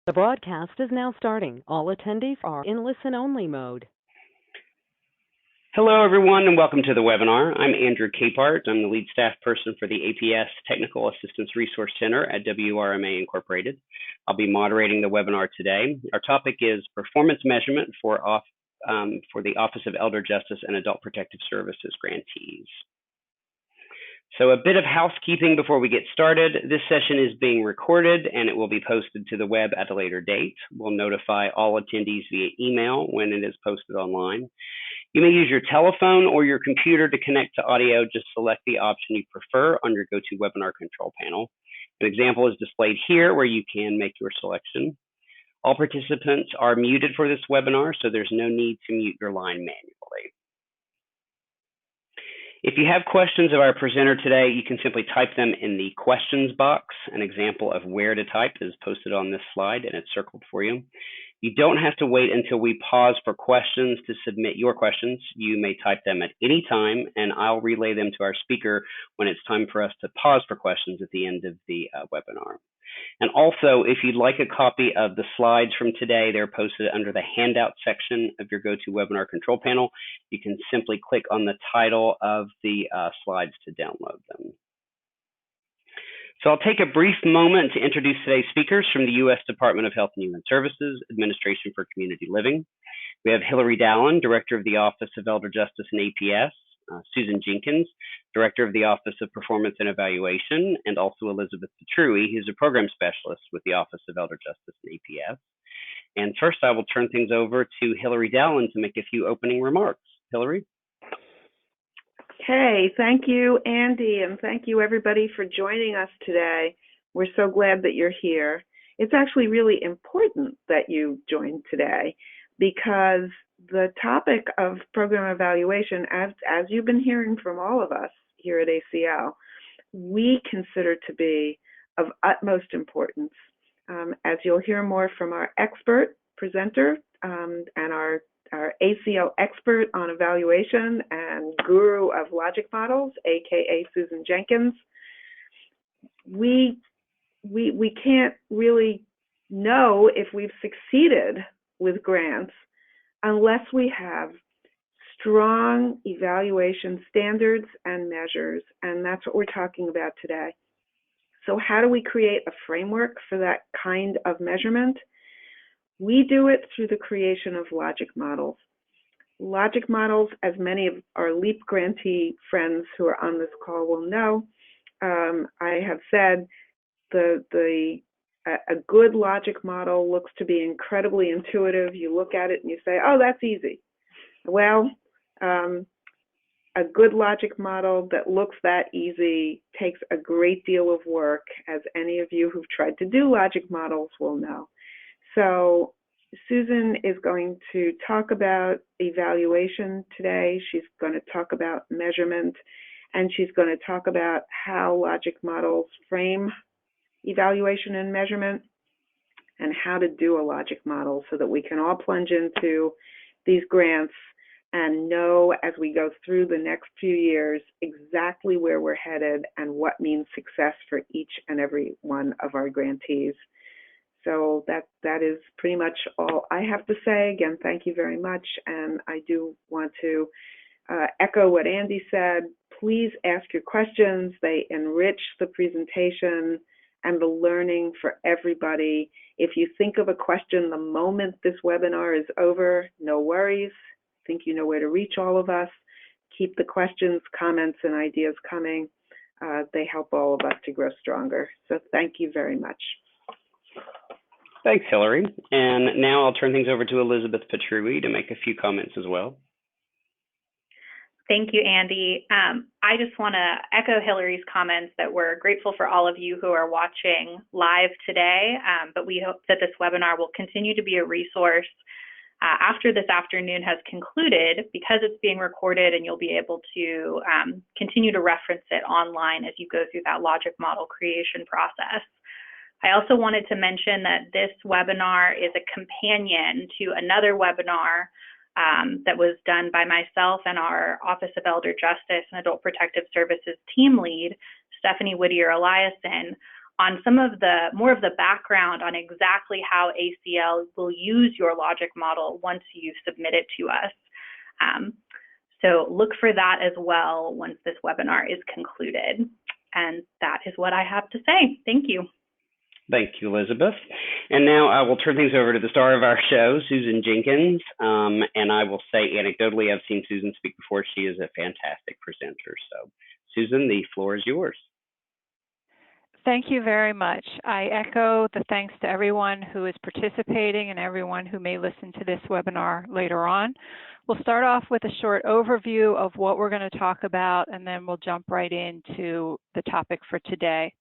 The broadcast is now starting. All attendees are in listen-only mode. Hello, everyone, and welcome to the webinar. I'm Andrew Capehart. I'm the lead staff person for the APS Technical Assistance Resource Center at WRMA Incorporated. I'll be moderating the webinar today. Our topic is performance measurement for the Office of Elder Justice and Adult Protective Services grantees. So a bit of housekeeping before we get started. This session is being recorded and it will be posted to the web at a later date. We'll notify all attendees via email when it is posted online. You may use your telephone or your computer to connect to audio. Just select the option you prefer on your GoToWebinar control panel. An example is displayed here where you can make your selection. All participants are muted for this webinar, so there's no need to mute your line manually. If you have questions of our presenter today, you can simply type them in the questions box. An example of where to type is posted on this slide and it's circled for you. You don't have to wait until we pause for questions to submit your questions. You may type them at any time and I'll relay them to our speaker when it's time for us to pause for questions at the end of the webinar. And also, if you'd like a copy of the slides from today, they're posted under the handout section of your GoToWebinar control panel. You can simply click on the title of the slides to download them. So I'll take a brief moment to introduce today's speakers from the U.S. Department of Health and Human Services, Administration for Community Living. We have Hillary Dallin, Director of the Office of Elder Justice and APS, Susan Jenkins, Director of the Office of Performance and Evaluation, and also Elizabeth Petrui, who's a Program Specialist with the Office of Elder Justice and APS. And first, I will turn things over to Hillary Dallin to make a few opening remarks. Hillary? Okay, thank you, Andy, and thank you, everybody, for joining us today. We're so glad that you're here. It's actually really important that you joined today because the topic of program evaluation, as you've been hearing from all of us here at ACL, we consider to be of utmost importance. As you'll hear more from our expert presenter and our ACL expert on evaluation and guru of logic models, aka Susan Jenkins, we can't really know if we've succeeded with grants unless we have strong evaluation standards and measures, and that's what we're talking about today. So how do we create a framework for that kind of measurement? We do it through the creation of logic models. Logic models, as many of our LEAP grantee friends who are on this call will know, I have said a good logic model looks to be incredibly intuitive. You look at it and you say, oh, that's easy. Well, a good logic model that looks that easy takes a great deal of work, as any of you who've tried to do logic models will know. So Susan is going to talk about evaluation today. She's going to talk about measurement, and she's going to talk about how logic models frame evaluation and measurement and how to do a logic model so that we can all plunge into these grants and know as we go through the next few years exactly where we're headed and what means success for each and every one of our grantees. So that is pretty much all I have to say. Again, thank you very much. And I do want to echo what Andy said. Please ask your questions. They enrich the presentation and the learning for everybody. If you think of a question the moment this webinar is over, no worries. I think you know where to reach all of us. Keep the questions, comments, and ideas coming. They help all of us to grow stronger. So thank you very much. Thanks, Hillary. And now I'll turn things over to Elizabeth Petrui to make a few comments as well. Thank you, Andy. I just want to echo Hillary's comments that we're grateful for all of you who are watching live today, but we hope that this webinar will continue to be a resource after this afternoon has concluded, because it's being recorded and you'll be able to continue to reference it online as you go through that logic model creation process. I also wanted to mention that this webinar is a companion to another webinar that was done by myself and our Office of Elder Justice and Adult Protective Services team lead, Stephanie Whittier Eliason, on some of the more of the background on exactly how ACL will use your logic model once you submit it to us. So look for that as well once this webinar is concluded. And that is what I have to say. Thank you. Thank you, Elizabeth. And now I will turn things over to the star of our show, Susan Jenkins. And I will say anecdotally, I've seen Susan speak before. She is a fantastic presenter. So Susan, the floor is yours. Thank you very much. I echo the thanks to everyone who is participating and everyone who may listen to this webinar later on. We'll start off with a short overview of what we're going to talk about, and then we'll jump right into the topic for today.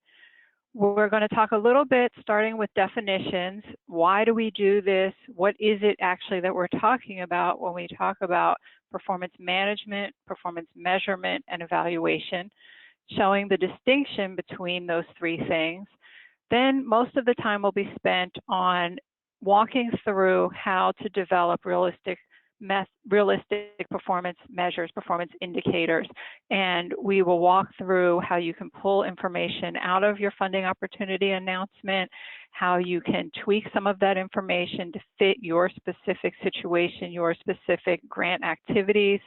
We're going to talk a little bit starting with definitions. Why do we do this? What is it actually that we're talking about when we talk about performance management, performance measurement, and evaluation, showing the distinction between those three things. Then most of the time will be spent on walking through how to develop realistic performance measures, performance indicators, and we will walk through how you can pull information out of your funding opportunity announcement, how you can tweak some of that information to fit your specific situation, your specific grant activities.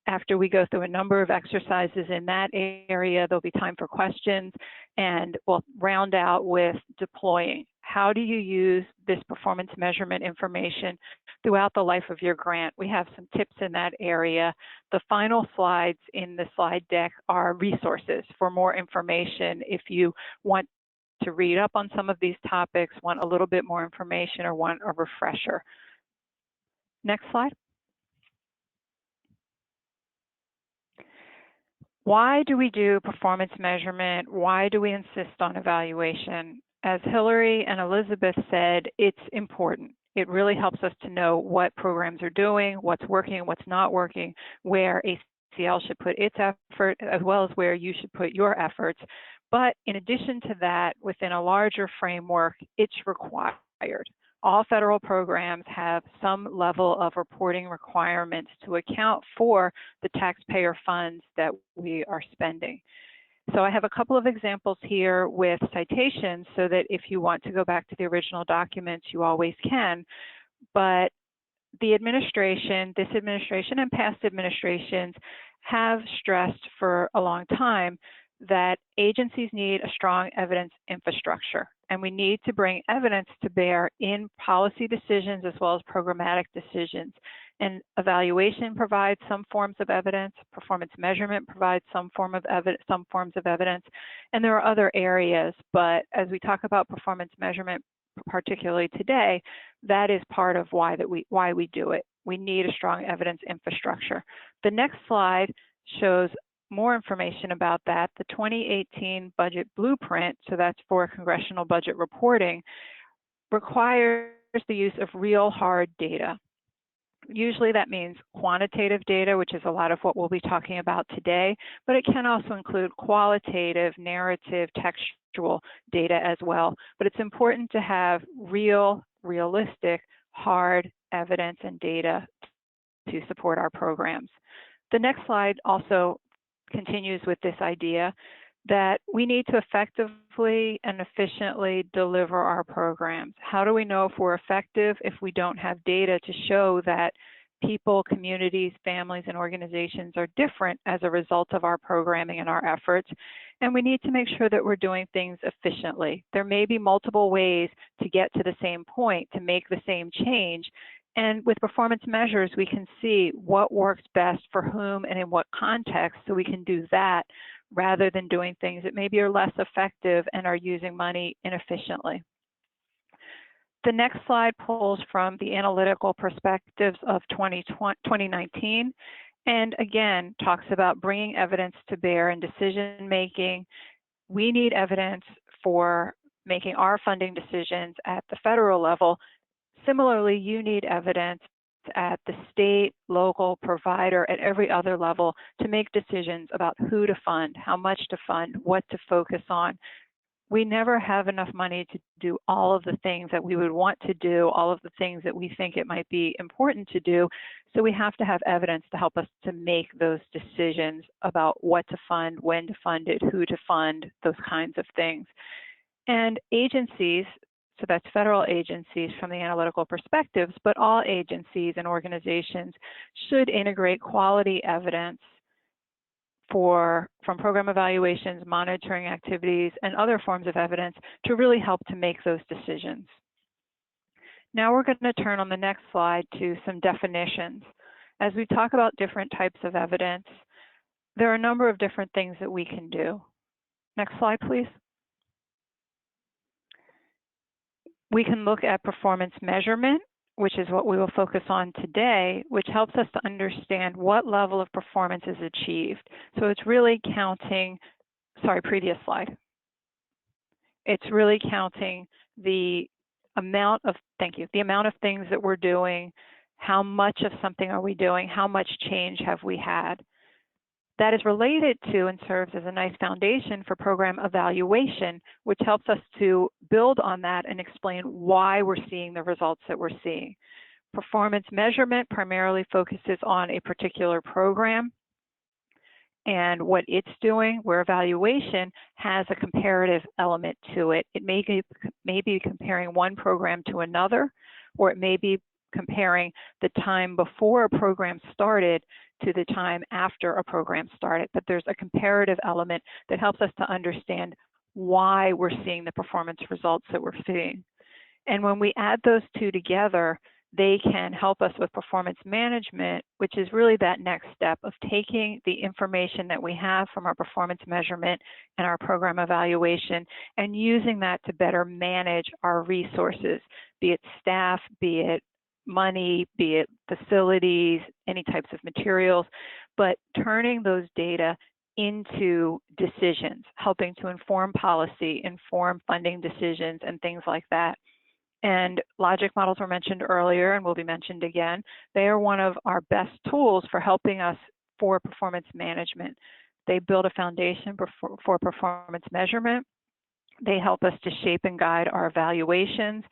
After we go through a number of exercises in that area, there'll be time for questions, and we'll round out with deploying. How do you use this performance measurement information throughout the life of your grant? We have some tips in that area. The final slides in the slide deck are resources for more information if you want to read up on some of these topics, want a little bit more information, or want a refresher. Next slide. Why do we do performance measurement? Why do we insist on evaluation? As Hillary and Elizabeth said, it's important. It really helps us to know what programs are doing, what's working, what's not working, where ACL should put its effort, as well as where you should put your efforts. But in addition to that, within a larger framework, it's required. All federal programs have some level of reporting requirements to account for the taxpayer funds that we are spending. So I have a couple of examples here with citations so that if you want to go back to the original documents, you always can. But the administration, this administration and past administrations have stressed for a long time that agencies need a strong evidence infrastructure, and we need to bring evidence to bear in policy decisions as well as programmatic decisions. And evaluation provides some forms of evidence, performance measurement provides some forms of evidence, and there are other areas, but as we talk about performance measurement, particularly today, that is part of why we do it. We need a strong evidence infrastructure. The next slide shows more information about that. The 2018 budget blueprint, so that's for congressional budget reporting, requires the use of real hard data. Usually that means quantitative data, which is a lot of what we'll be talking about today, but it can also include qualitative, narrative, textual data as well. But it's important to have realistic, hard evidence and data to support our programs. The next slide also continues with this idea that we need to effectively and efficiently deliver our programs. How do we know if we're effective if we don't have data to show that people, communities, families, and organizations are different as a result of our programming and our efforts? And we need to make sure that we're doing things efficiently. There may be multiple ways to get to the same point, to make the same change. And with performance measures, we can see what works best for whom and in what context, so we can do that rather than doing things that maybe are less effective and are using money inefficiently. The next slide pulls from the analytical perspectives of 2019, and again, talks about bringing evidence to bear in decision making. We need evidence for making our funding decisions at the federal level. Similarly, you need evidence at the state, local, provider, at every other level to make decisions about who to fund, how much to fund, what to focus on. We never have enough money to do all of the things that we would want to do, all of the things that we think it might be important to do. So we have to have evidence to help us to make those decisions about what to fund, when to fund it, who to fund, those kinds of things. And agencies, so that's federal agencies from the analytical perspectives, but all agencies and organizations should integrate quality evidence from program evaluations, monitoring activities, and other forms of evidence to really help to make those decisions. Now we're going to turn on the next slide to some definitions. As we talk about different types of evidence, there are a number of different things that we can do. Next slide, please. We can look at performance measurement, which is what we will focus on today, which helps us to understand what level of performance is achieved. So it's really counting, sorry, previous slide. It's really counting the amount of, thank you, the amount of things that we're doing, how much of something are we doing, how much change have we had. That is related to and serves as a nice foundation for program evaluation, which helps us to build on that and explain why we're seeing the results that we're seeing. Performance measurement primarily focuses on a particular program and what it's doing, where evaluation has a comparative element to it. It may be comparing one program to another, or it may be comparing the time before a program started to the time after a program started, but there's a comparative element that helps us to understand why we're seeing the performance results that we're seeing. And when we add those two together, they can help us with performance management, which is really that next step of taking the information that we have from our performance measurement and our program evaluation and using that to better manage our resources, be it staff, be it money, be it facilities, any types of materials, but turning those data into decisions, helping to inform policy, inform funding decisions, and things like that. And logic models were mentioned earlier and will be mentioned again. They are one of our best tools for helping us for performance management. They build a foundation for performance measurement. They help us to shape and guide our evaluations,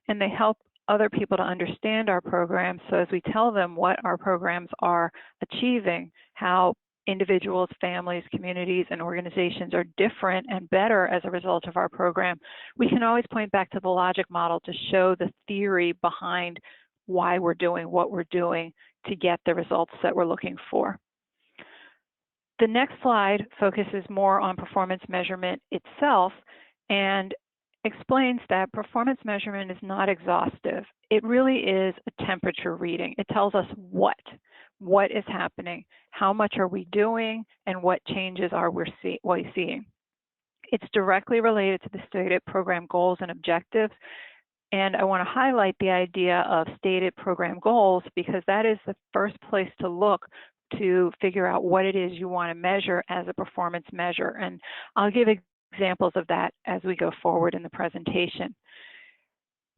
and they help other people to understand our programs. So as we tell them what our programs are achieving, how individuals, families, communities, and organizations are different and better as a result of our program, we can always point back to the logic model to show the theory behind why we're doing what we're doing to get the results that we're looking for. The next slide focuses more on performance measurement itself and explains that performance measurement is not exhaustive. It really is a temperature reading. It tells us what is happening, how much are we doing, and what changes are we seeing. It's directly related to the stated program goals and objectives, and I want to highlight the idea of stated program goals because that is the first place to look to figure out what it is you want to measure as a performance measure. And I'll give examples of that as we go forward in the presentation.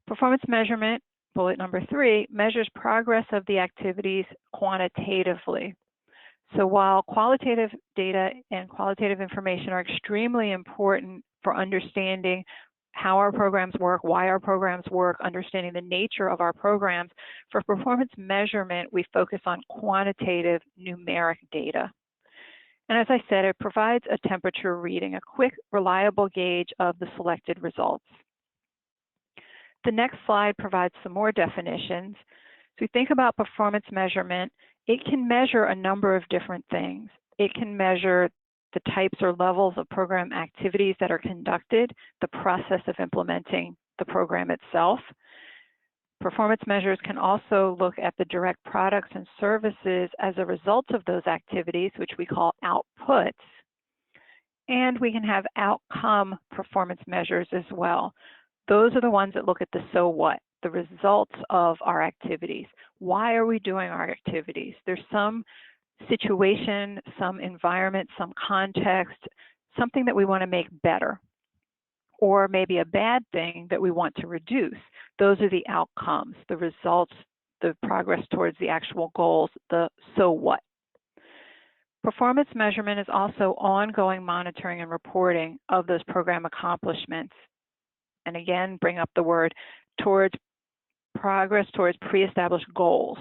Performance measurement, bullet number 3, measures progress of the activities quantitatively. So while qualitative data and qualitative information are extremely important for understanding how our programs work, why our programs work, understanding the nature of our programs, for performance measurement, we focus on quantitative numeric data. And as I said, it provides a temperature reading, a quick, reliable gauge of the selected results. The next slide provides some more definitions. So we think about performance measurement, it can measure a number of different things. It can measure the types or levels of program activities that are conducted, the process of implementing the program itself. Performance measures can also look at the direct products and services as a result of those activities, which we call outputs. And we can have outcome performance measures as well. Those are the ones that look at the so what, the results of our activities. Why are we doing our activities? There's some situation, some environment, some context, something that we want to make better, or maybe a bad thing that we want to reduce. Those are the outcomes, the results, the progress towards the actual goals, the so what. Performance measurement is also ongoing monitoring and reporting of those program accomplishments. And again, bring up the word towards progress towards pre-established goals.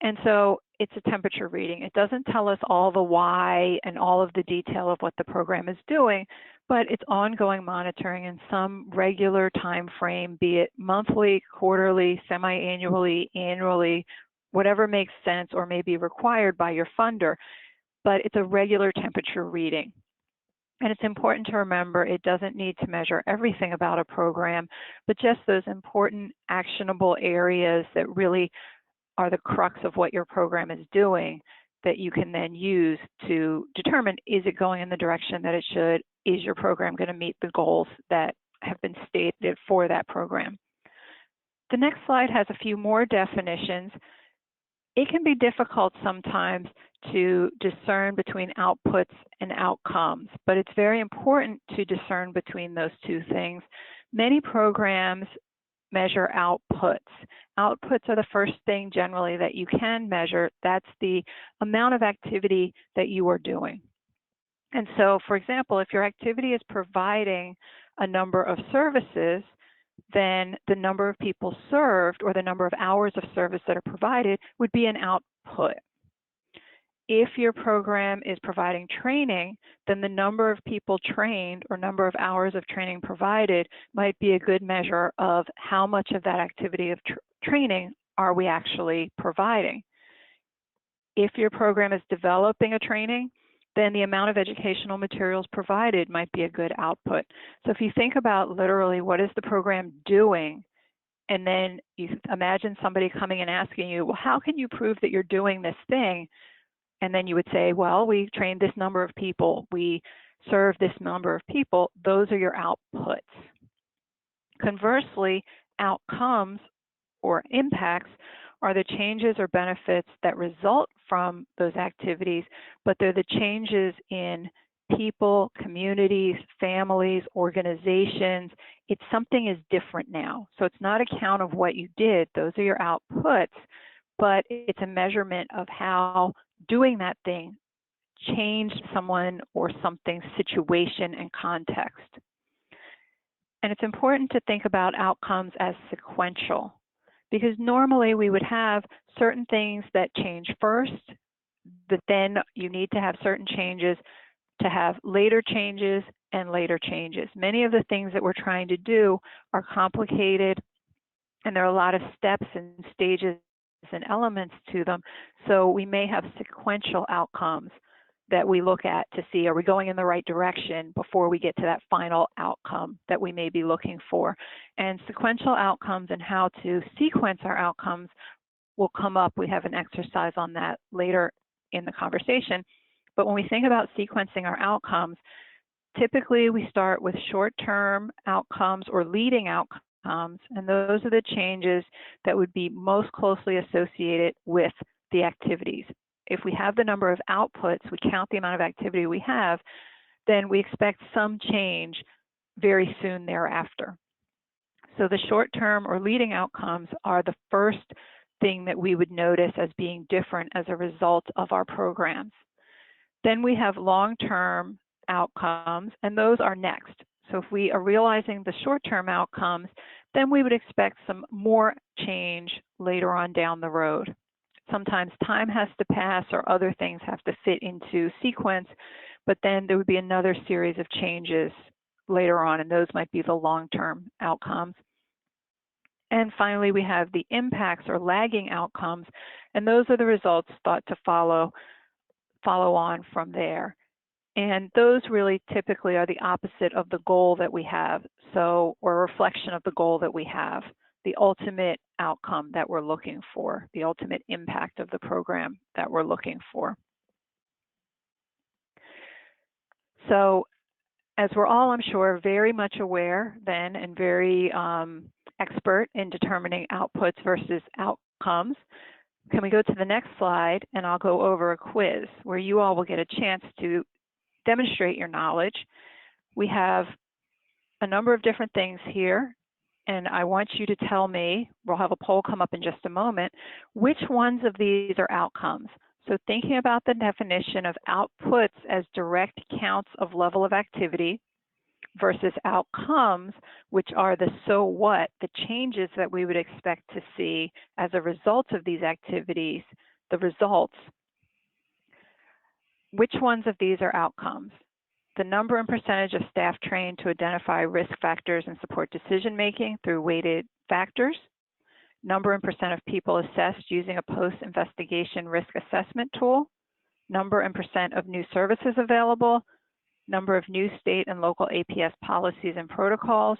And so it's a temperature reading. It doesn't tell us all the why and all of the detail of what the program is doing, but it's ongoing monitoring in some regular time frame, be it monthly, quarterly, semi-annually, annually, whatever makes sense or may be required by your funder, but it's a regular temperature reading. And it's important to remember it doesn't need to measure everything about a program, but just those important actionable areas that really are the crux of what your program is doing that you can then use to determine, is it going in the direction that it should? Is your program going to meet the goals that have been stated for that program? The next slide has a few more definitions. It can be difficult sometimes to discern between outputs and outcomes, but it's very important to discern between those two things. Many programs measure outputs. Outputs are the first thing generally that you can measure. That's the amount of activity that you are doing. And so, for example, if your activity is providing a number of services, then the number of people served or the number of hours of service that are provided would be an output. If your program is providing training, then the number of people trained or number of hours of training provided might be a good measure of how much of that activity of training are we actually providing. If your program is developing a training, then the amount of educational materials provided might be a good output. So if you think about literally what is the program doing, and then you imagine somebody coming and asking you, well, how can you prove that you're doing this thing? And then you would say, well, we trained this number of people, we served this number of people. Those are your outputs. Conversely, outcomes or impacts are the changes or benefits that result from those activities, but they're the changes in people, communities, families, organizations. It's something is different now. So it's not a count of what you did. Those are your outputs, but it's a measurement of how doing that thing changed someone or something's situation and context. And it's important to think about outcomes as sequential, because normally we would have certain things that change first, but then you need to have certain changes to have later changes and later changes. Many of the things that we're trying to do are complicated, and there are a lot of steps and stages and elements to them. So we may have sequential outcomes that we look at to see, are we going in the right direction before we get to that final outcome that we may be looking for. And sequential outcomes and how to sequence our outcomes will come up. We have an exercise on that later in the conversation. But when we think about sequencing our outcomes, typically we start with short-term outcomes or leading outcomes, and those are the changes that would be most closely associated with the activities. If we have the number of outputs, we count the amount of activity we have, then we expect some change very soon thereafter. So the short-term or leading outcomes are the first thing that we would notice as being different as a result of our programs. Then we have long-term outcomes, and those are next. So if we are realizing the short-term outcomes, then we would expect some more change later on down the road. Sometimes time has to pass or other things have to fit into sequence, but then there would be another series of changes later on, and those might be the long-term outcomes. And finally, we have the impacts or lagging outcomes, and those are the results thought to follow on from there. And those really typically are the opposite of the goal that we have, so, or a reflection of the goal that we have, the ultimate outcome that we're looking for, the ultimate impact of the program that we're looking for. So, as we're all, I'm sure, very much aware then and very expert in determining outputs versus outcomes, can we go to the next slide, and I'll go over a quiz where you all will get a chance to demonstrate your knowledge. We have a number of different things here, and I want you to tell me, we'll have a poll come up in just a moment, which ones of these are outcomes. So thinking about the definition of outputs as direct counts of level of activity versus outcomes, which are the so what, the changes that we would expect to see as a result of these activities, the results. Which ones of these are outcomes? the number and percentage of staff trained to identify risk factors and support decision-making through weighted factors, number and percent of people assessed using a post-investigation risk assessment tool, number and percent of new services available, number of new state and local APS policies and protocols,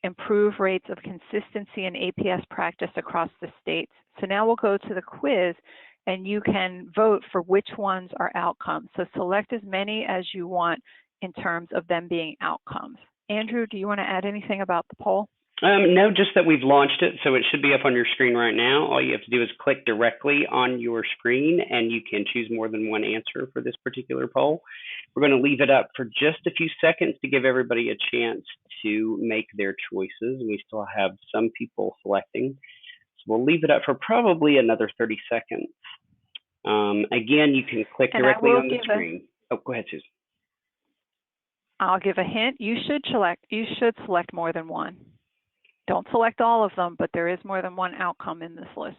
improve rates of consistency in APS practice across the states. So now we'll go to the quiz, and you can vote for which ones are outcomes. So select as many as you want in terms of them being outcomes. Andrew, do you want to add anything about the poll? No, just that we've launched it, so it should be up on your screen right now. All you have to do is click directly on your screen, and you can choose more than one answer for this particular poll. We're going to leave it up for just a few seconds to give everybody a chance to make their choices. We still have some people selecting, so we'll leave it up for probably another 30 seconds. Again, you can click directly on the screen. Oh, go ahead, Susan. I'll give a hint. You should select more than one. Don't select all of them, but there is more than one outcome in this list.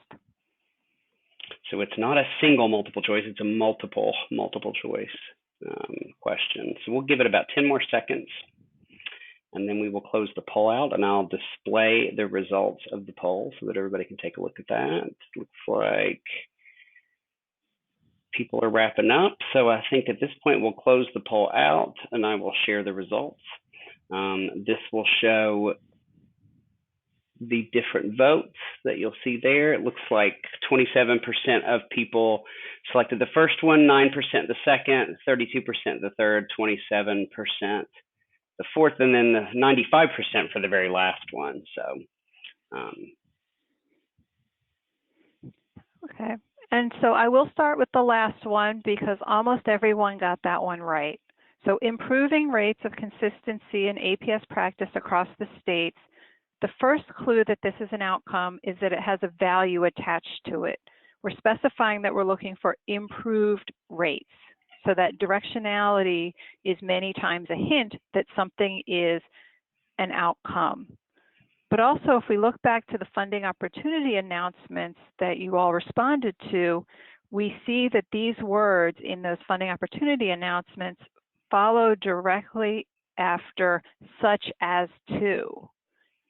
So it's not a single multiple choice, it's a multiple choice question. So we'll give it about 10 more seconds, and then we will close the poll out, and I'll display the results of the poll so that everybody can take a look at that. It looks like people are wrapping up. So I think at this point we'll close the poll out, and I will share the results. This will show the different votes that you'll see there. It looks like 27% of people selected the first one, 9% the second, 32% the third, 27% the fourth, and then the 95% for the very last one. So, okay. And so I will start with the last one because almost everyone got that one right. So improving rates of consistency in APS practice across the states. The first clue that this is an outcome is that it has a value attached to it. We're specifying that we're looking for improved rates. So that directionality is many times a hint that something is an outcome. But also, if we look back to the funding opportunity announcements that you all responded to, we see that these words in those funding opportunity announcements follow directly after such as to.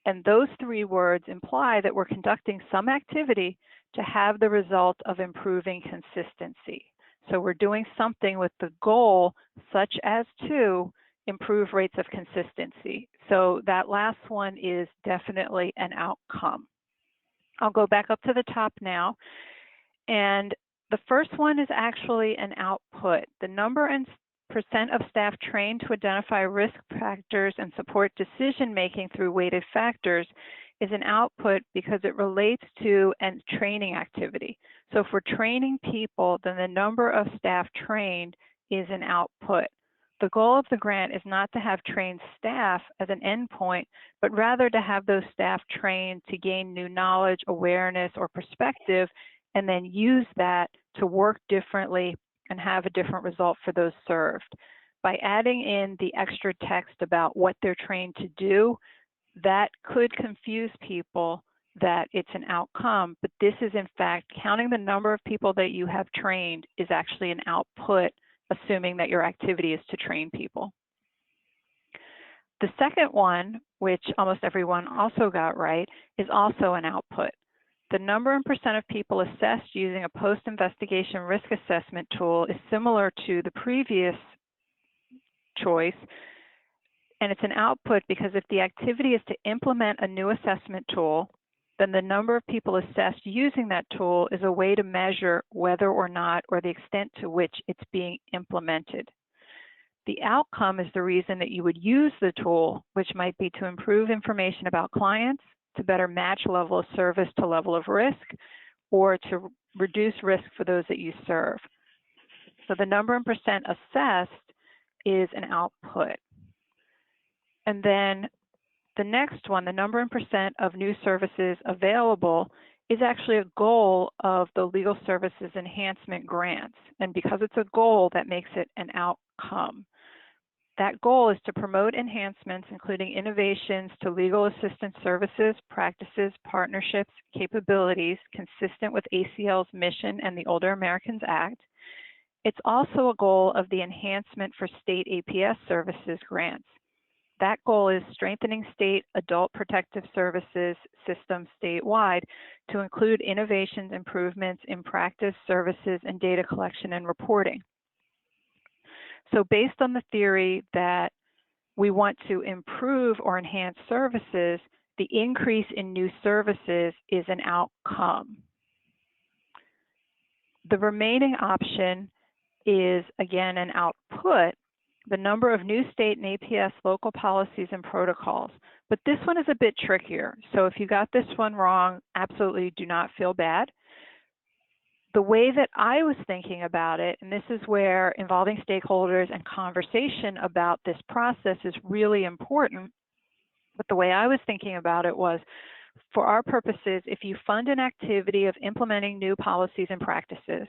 And those three words imply that we're conducting some activity to have the result of improving consistency. So we're doing something with the goal, such as to improve rates of consistency. So that last one is definitely an outcome. I'll go back up to the top now. And the first one is actually an output. The number and percent of staff trained to identify risk factors and support decision-making through weighted factors is an output because it relates to a training activity. So if we're training people, then the number of staff trained is an output. The goal of the grant is not to have trained staff as an endpoint, but rather to have those staff trained to gain new knowledge, awareness, or perspective, and then use that to work differently and have a different result for those served. By adding in the extra text about what they're trained to do, that could confuse people that it's an outcome, but this is in fact counting the number of people that you have trained is actually an output, assuming that your activity is to train people. The second one, which almost everyone also got right, is also an output. The number and percent of people assessed using a post-investigation risk assessment tool is similar to the previous choice, and it's an output because if the activity is to implement a new assessment tool, then the number of people assessed using that tool is a way to measure whether or not, or the extent to which it's being implemented. The outcome is the reason that you would use the tool, which might be to improve information about clients, to better match level of service to level of risk, or to reduce risk for those that you serve. So the number and percent assessed is an output. And then the next one, the number and percent of new services available, is actually a goal of the Legal Services Enhancement Grants. And because it's a goal, that makes it an outcome. That goal is to promote enhancements, including innovations to legal assistance services, practices, partnerships, capabilities consistent with ACL's mission and the Older Americans Act, It's also a goal of the Enhancement for State APS Services grants. That goal is strengthening state adult protective services systems statewide to include innovations, improvements in practice, services, and data collection and reporting. So based on the theory that we want to improve or enhance services, the increase in new services is an outcome. The remaining option is, again, an output, the number of new state and APS local policies and protocols. But this one is a bit trickier. So if you got this one wrong, absolutely do not feel bad. The way that I was thinking about it, and this is where involving stakeholders and conversation about this process is really important, but the way I was thinking about it was, for our purposes, if you fund an activity of implementing new policies and practices,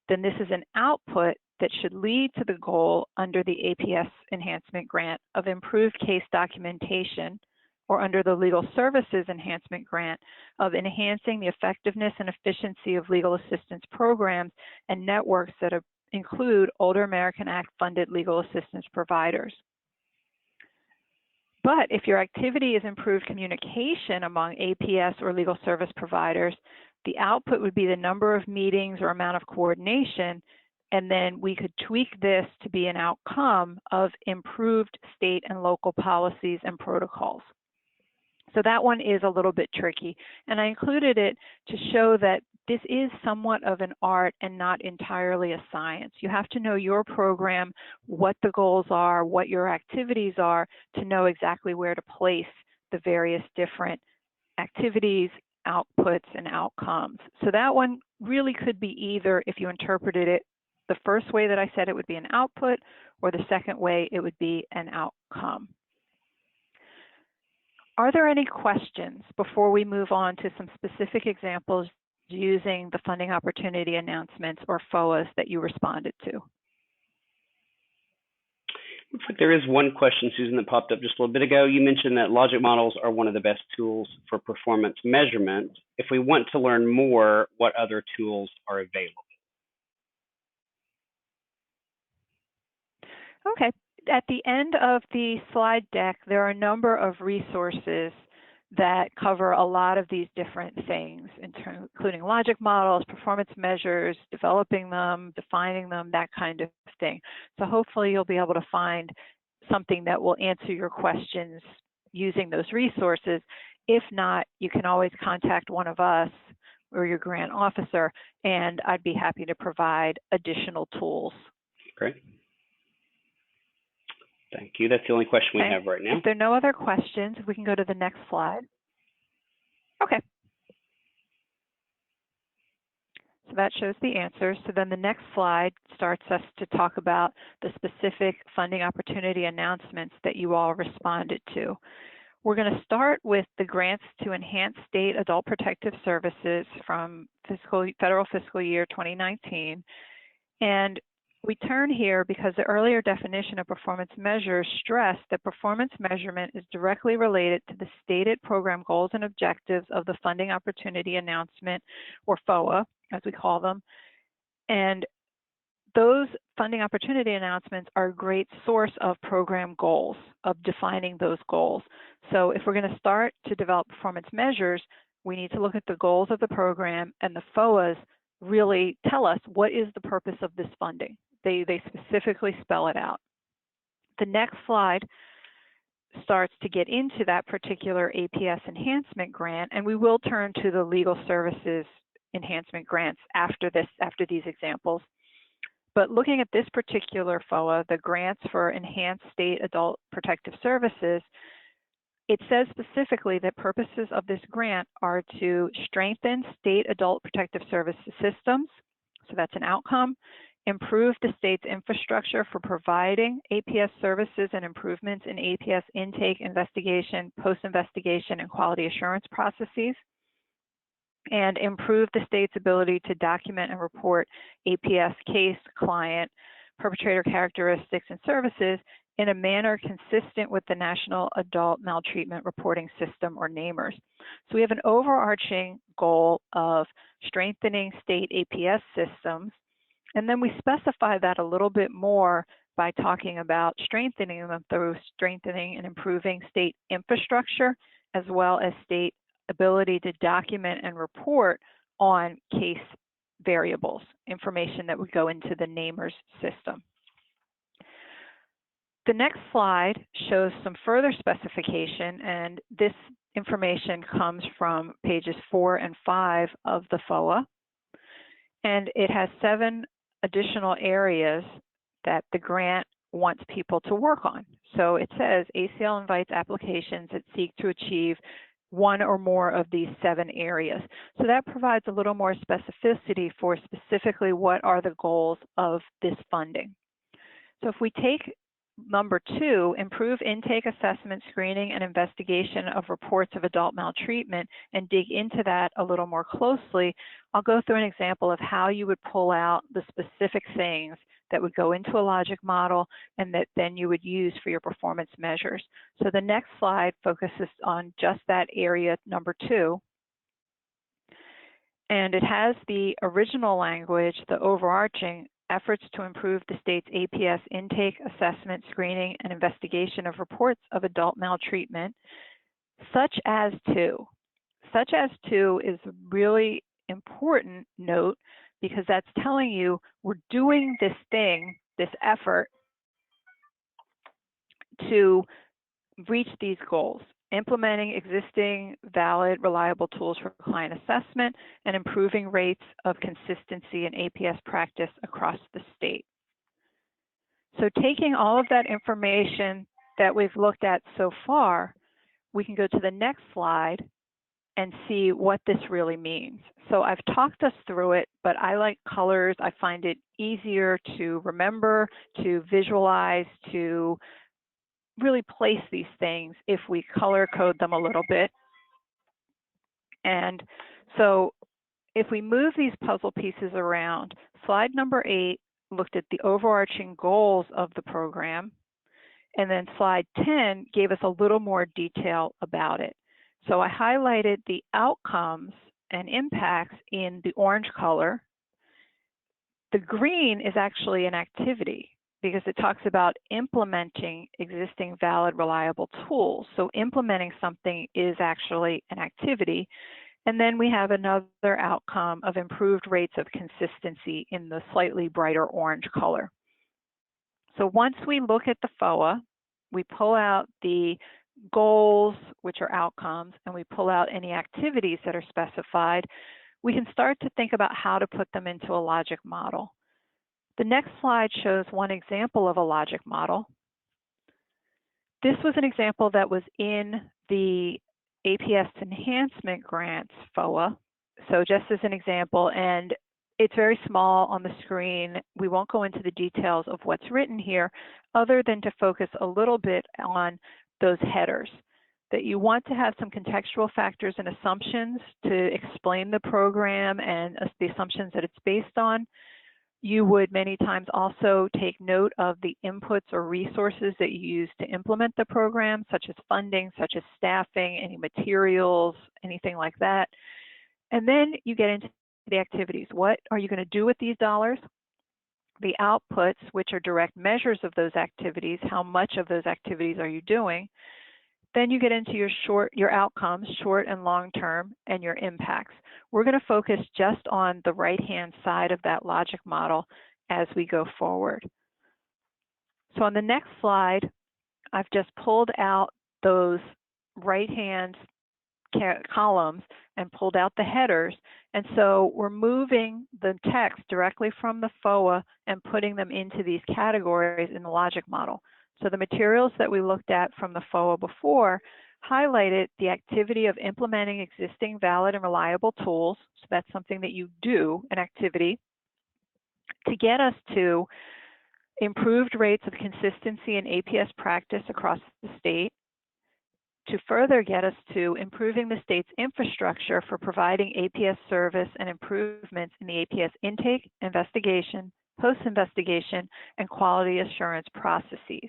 then this is an output that should lead to the goal under the APS Enhancement Grant of improved case documentation, or under the Legal Services Enhancement Grant of enhancing the effectiveness and efficiency of legal assistance programs and networks that include Older American Act funded legal assistance providers. But if your activity is improved communication among APS or legal service providers, the output would be the number of meetings or amount of coordination, and then we could tweak this to be an outcome of improved state and local policies and protocols. So that one is a little bit tricky, and I included it to show that this is somewhat of an art and not entirely a science. You have to know your program, what the goals are, what your activities are, to know exactly where to place the various different activities, outputs, and outcomes. So that one really could be either, if you interpreted it the first way that I said, it would be an output, or the second way it would be an outcome. Are there any questions before we move on to some specific examples using the funding opportunity announcements, or FOAs, that you responded to? Looks like there is one question, Susan, that popped up just a little bit ago. You mentioned that logic models are one of the best tools for performance measurement. If we want to learn more, what other tools are available? Okay. At the end of the slide deck, there are a number of resources that cover a lot of these different things, including logic models, performance measures, developing them, defining them, that kind of thing. So hopefully you'll be able to find something that will answer your questions using those resources. If not, you can always contact one of us or your grant officer, and I'd be happy to provide additional tools. Great. Thank you. That's the only question we have right now. If there are no other questions, we can go to the next slide. Okay. So that shows the answers. So then the next slide starts us to talk about the specific funding opportunity announcements that you all responded to. We're going to start with the grants to enhance state adult protective services from federal fiscal year 2019. And we turn here because the earlier definition of performance measures stressed that performance measurement is directly related to the stated program goals and objectives of the funding opportunity announcement, or FOA, as we call them. And those funding opportunity announcements are a great source of program goals, of defining those goals. So if we're going to start to develop performance measures, we need to look at the goals of the program, and the FOAs really tell us what is the purpose of this funding. They specifically spell it out. The next slide starts to get into that particular APS enhancement grant, and we will turn to the legal services enhancement grants after these examples. But looking at this particular FOA, the grants for enhanced state adult protective services, it says specifically that purposes of this grant are to strengthen state adult protective services systems, so that's an outcome, improve the state's infrastructure for providing APS services and improvements in APS intake, investigation, post-investigation, and quality assurance processes, and improve the state's ability to document and report APS case, client, perpetrator characteristics, and services in a manner consistent with the National Adult Maltreatment Reporting System, or NAMERS. So we have an overarching goal of strengthening state APS systems And then we specify that a little bit more by talking about strengthening them through strengthening and improving state infrastructure, as well as state ability to document and report on case variables, information that would go into the NAMERS system. The next slide shows some further specification, and this information comes from pages 4 and 5 of the FOA, and it has 7 additional areas that the grant wants people to work on. So it says ACL invites applications that seek to achieve one or more of these 7 areas. So that provides a little more specificity for specifically what are the goals of this funding. So if we take number 2, improve intake, assessment, screening, and investigation of reports of adult maltreatment, and dig into that a little more closely, I'll go through an example of how you would pull out the specific things that would go into a logic model and that then you would use for your performance measures. So the next slide focuses on just that area, number 2. And it has the original language, the overarching efforts to improve the state's APS intake, assessment, screening, and investigation of reports of adult maltreatment, such as to. Such as to is a really important note because that's telling you we're doing this thing, this effort to reach these goals, implementing existing valid, reliable tools for client assessment, and improving rates of consistency in APS practice across the state. So taking all of that information that we've looked at so far, we can go to the next slide and see what this really means. So I've talked us through it, but I like colors. I find it easier to remember, to visualize, to really place these things if we color code them a little bit. And so if we move these puzzle pieces around, slide number 8 looked at the overarching goals of the program, and then slide 10 gave us a little more detail about it. So I highlighted the outcomes and impacts in the orange color. The green is actually an activity because it talks about implementing existing valid, reliable tools. So implementing something is actually an activity. And then we have another outcome of improved rates of consistency in the slightly brighter orange color. So once we look at the FOA, we pull out the goals, which are outcomes, and we pull out any activities that are specified, we can start to think about how to put them into a logic model. The next slide shows one example of a logic model. This was an example that was in the APS Enhancement Grants FOA. So just as an example, and it's very small on the screen. We won't go into the details of what's written here, other than to focus a little bit on those headers, that you want to have some contextual factors and assumptions to explain the program and the assumptions that it's based on. You would many times also take note of the inputs or resources that you use to implement the program, such as funding, such as staffing, any materials, anything like that. And then you get into the activities. What are you going to do with these dollars? The outputs, which are direct measures of those activities, how much of those activities are you doing? Then you get into your outcomes, short and long term, and your impacts. We're going to focus just on the right-hand side of that logic model as we go forward. So on the next slide, I've just pulled out those right-hand columns and pulled out the headers. And so we're moving the text directly from the FOA and putting them into these categories in the logic model. So the materials that we looked at from the FOA before highlighted the activity of implementing existing valid and reliable tools. So that's something that you do, an activity, to get us to improved rates of consistency in APS practice across the state, to further get us to improving the state's infrastructure for providing APS service and improvements in the APS intake, investigation, post-investigation, and quality assurance processes.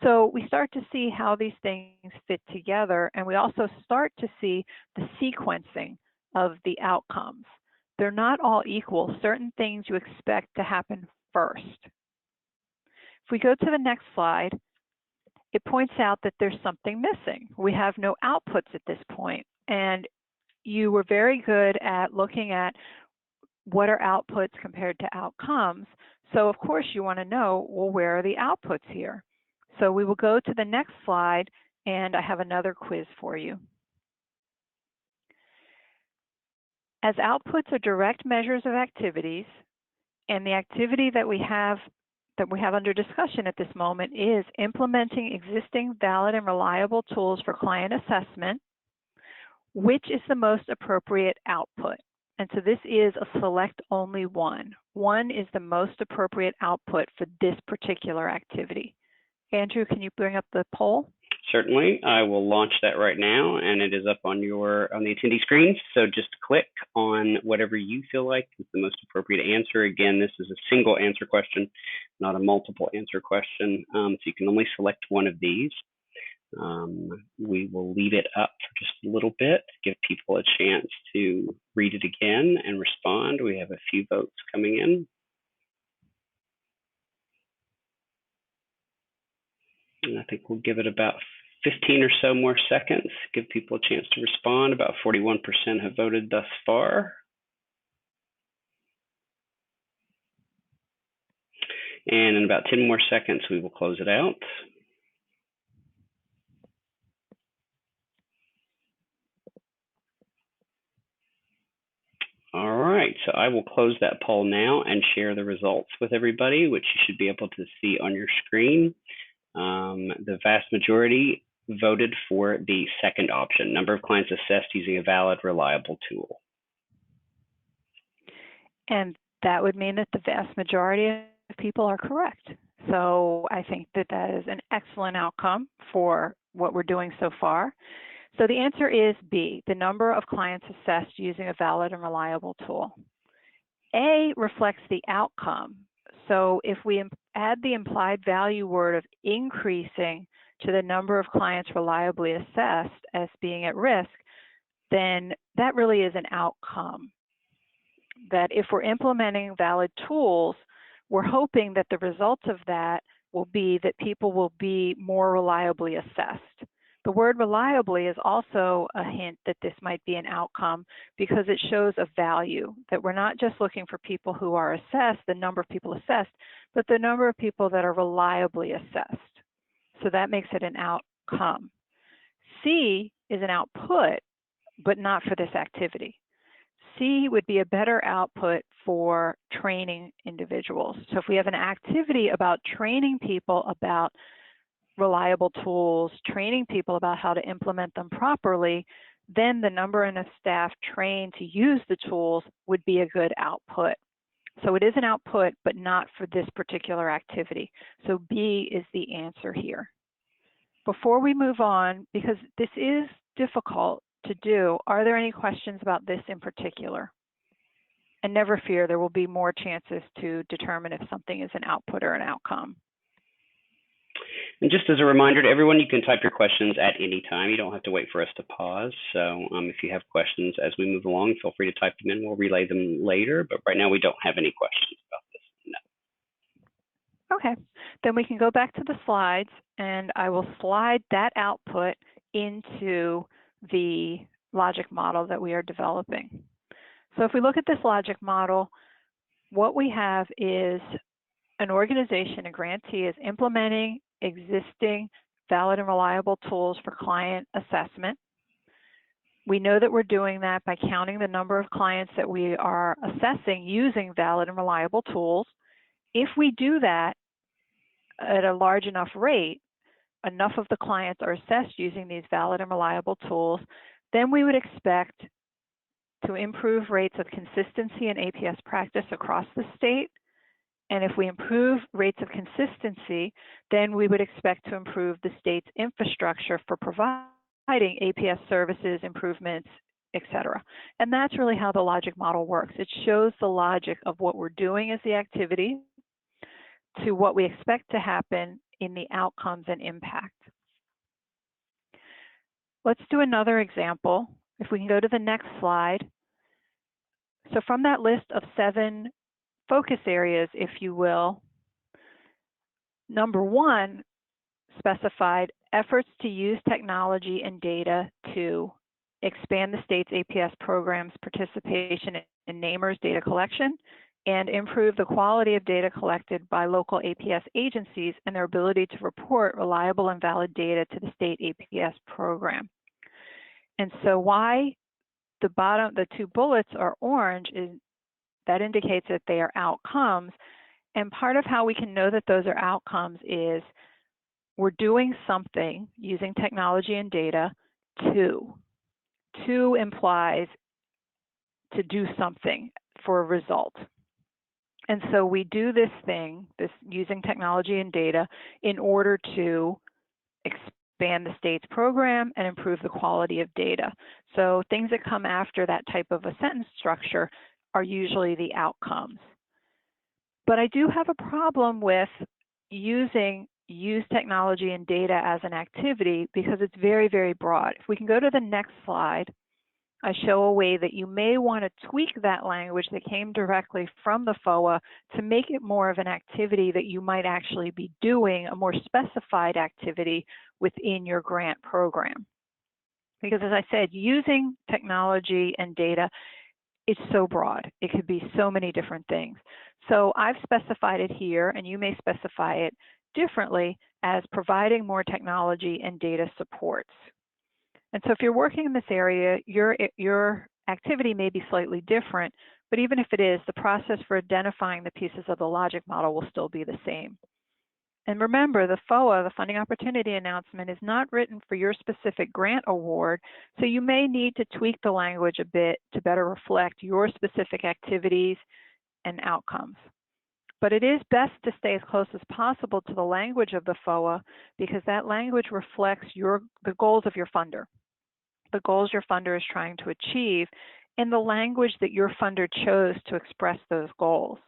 So we start to see how these things fit together, and we also start to see the sequencing of the outcomes. they're not all equal. Certain things you expect to happen first. If we go to the next slide, it points out that there's something missing. We have no outputs at this point, and you were very good at looking at what are outputs compared to outcomes. So of course you want to know, well, where are the outputs here? So we will go to the next slide, and I have another quiz for you. As outputs are direct measures of activities, and the activity that we have under discussion at this moment is implementing existing valid and reliable tools for client assessment, which is the most appropriate output? And so this is a select only one. One is the most appropriate output for this particular activity. Andrew, can you bring up the poll? Certainly, I will launch that right now, and it is up on the attendee screens. So just click on whatever you feel like is the most appropriate answer. Again, this is a single answer question, not a multiple answer question. So you can only select one of these. We will leave it up for just a little bit, give people a chance to read it again and respond. We have a few votes coming in. And I think we'll give it about 15 or so more seconds, give people a chance to respond. About 41% have voted thus far. And in about 10 more seconds, we will close it out. All right, so I will close that poll now and share the results with everybody, which you should be able to see on your screen. The vast majority voted for the second option, number of clients assessed using a valid, reliable tool. And that would mean that the vast majority of people are correct. So I think that that is an excellent outcome for what we're doing so far. So the answer is B, the number of clients assessed using a valid and reliable tool. A reflects the outcome. So if we add the implied value word of increasing to the number of clients reliably assessed as being at risk, then that really is an outcome. That if we're implementing valid tools, we're hoping that the results of that will be that people will be more reliably assessed. The word reliably is also a hint that this might be an outcome because it shows a value, that we're not just looking for people who are assessed, the number of people assessed, but the number of people that are reliably assessed. So that makes it an outcome. C is an output, but not for this activity. C would be a better output for training individuals. So if we have an activity about training people about reliable tools, training people about how to implement them properly, then the number of staff trained to use the tools would be a good output. So it is an output, but not for this particular activity. So B is the answer here. Before we move on, because this is difficult to do, are there any questions about this in particular? And never fear, there will be more chances to determine if something is an output or an outcome. And just as a reminder to everyone, you can type your questions at any time. You don't have to wait for us to pause. So if you have questions as we move along, feel free to type them in. We'll relay them later. But right now, we don't have any questions about this. No. Okay, then we can go back to the slides, and I will slide that output into the logic model that we are developing. So if we look at this logic model, what we have is an organization, a grantee, is implementing existing valid and reliable tools for client assessment. We know that we're doing that by counting the number of clients that we are assessing using valid and reliable tools. If we do that at a large enough rate, enough of the clients are assessed using these valid and reliable tools, then we would expect to improve rates of consistency in APS practice across the state. And if we improve rates of consistency, then we would expect to improve the state's infrastructure for providing APS services, improvements, et cetera. And that's really how the logic model works. It shows the logic of what we're doing as the activity to what we expect to happen in the outcomes and impact. Let's do another example. If we can go to the next slide. So from that list of 7 focus areas, if you will, number 1 specified efforts to use technology and data to expand the state's APS program's participation in NAMERS data collection and improve the quality of data collected by local APS agencies and their ability to report reliable and valid data to the state APS program. And so why the 2 bullets are orange is that indicates that they are outcomes. And part of how we can know that those are outcomes is we're doing something using technology and data. 2 implies to do something for a result. And so we do this thing, this using technology and data, in order to expand the state's program and improve the quality of data. So things that come after that type of a sentence structure are usually the outcomes. But I do have a problem with use technology and data as an activity because it's very, very broad. If we can go to the next slide, I show a way that you may want to tweak that language that came directly from the FOA to make it more of an activity that you might actually be doing, a more specified activity within your grant program. Because as I said, using technology and data, it's so broad. It could be so many different things. So I've specified it here, and you may specify it differently as providing more technology and data supports. And so if you're working in this area, your activity may be slightly different, but even if it is, the process for identifying the pieces of the logic model will still be the same. And remember, the FOA, the Funding Opportunity Announcement, is not written for your specific grant award, so you may need to tweak the language a bit to better reflect your specific activities and outcomes. But it is best to stay as close as possible to the language of the FOA because that language reflects the goals of your funder, the goals your funder is trying to achieve, and the language that your funder chose to express those goals.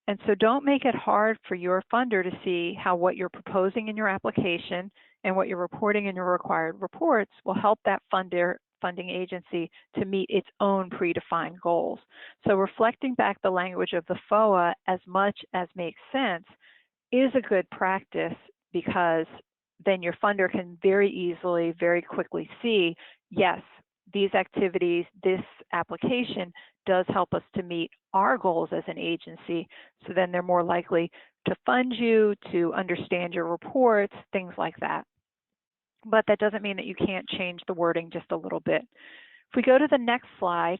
And so don't make it hard for your funder to see how what you're proposing in your application and what you're reporting in your required reports will help that funding agency to meet its own predefined goals. So reflecting back the language of the FOA as much as makes sense is a good practice because then your funder can very easily, very quickly see, yes, these activities, this application does help us to meet our goals as an agency. So then they're more likely to fund you, to understand your reports, things like that. But that doesn't mean that you can't change the wording just a little bit. If we go to the next slide,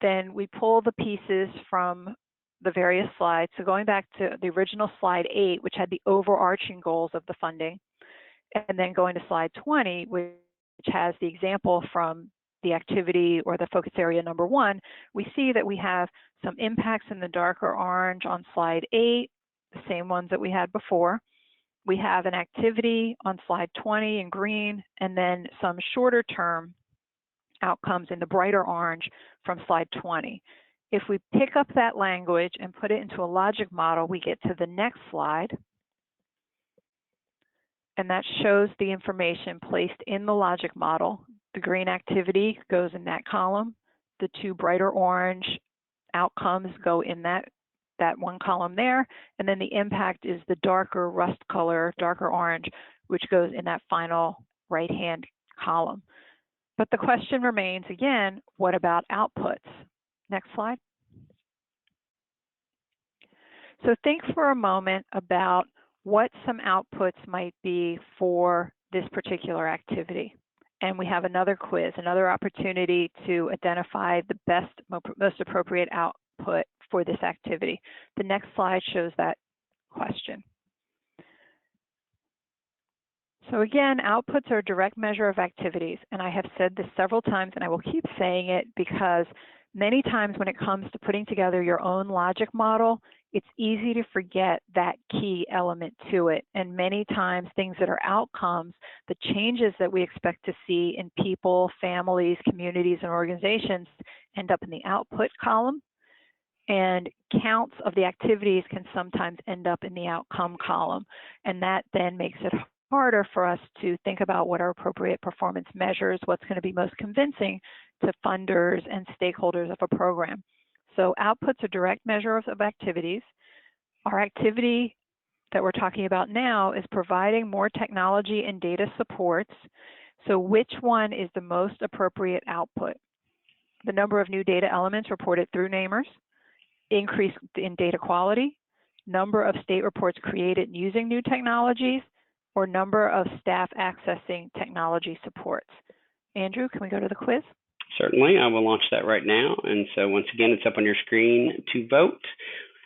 then we pull the pieces from the various slides. So going back to the original slide 8, which had the overarching goals of the funding, and then going to slide 20, which has the example from the activity or the focus area number 1, we see that we have some impacts in the darker orange on slide 8, the same ones that we had before. We have an activity on slide 20 in green, and then some shorter term outcomes in the brighter orange from slide 20. If we pick up that language and put it into a logic model, we get to the next slide. And that shows the information placed in the logic model. The green activity goes in that column. The 2 brighter orange outcomes go in that one column there. And then the impact is the darker rust color, darker orange, which goes in that final right-hand column. But the question remains, again, what about outputs? Next slide. So think for a moment about what some outputs might be for this particular activity. And we have another quiz, another opportunity to identify the best, most appropriate output for this activity. The next slide shows that question. So again, outputs are a direct measure of activities, and I have said this several times, and I will keep saying it because many times when it comes to putting together your own logic model, it's easy to forget that key element to it. And many times things that are outcomes, the changes that we expect to see in people, families, communities, and organizations end up in the output column. And counts of the activities can sometimes end up in the outcome column. And that then makes it harder for us to think about what are appropriate performance measures, what's going to be most convincing to funders and stakeholders of a program. So output's a direct measure of activities. Our activity that we're talking about now is providing more technology and data supports. So which one is the most appropriate output? The number of new data elements reported through namers, increase in data quality, number of state reports created using new technologies, or number of staff accessing technology supports. Andrew, can we go to the quiz? Certainly, I will launch that right now. And so once again, it's up on your screen to vote.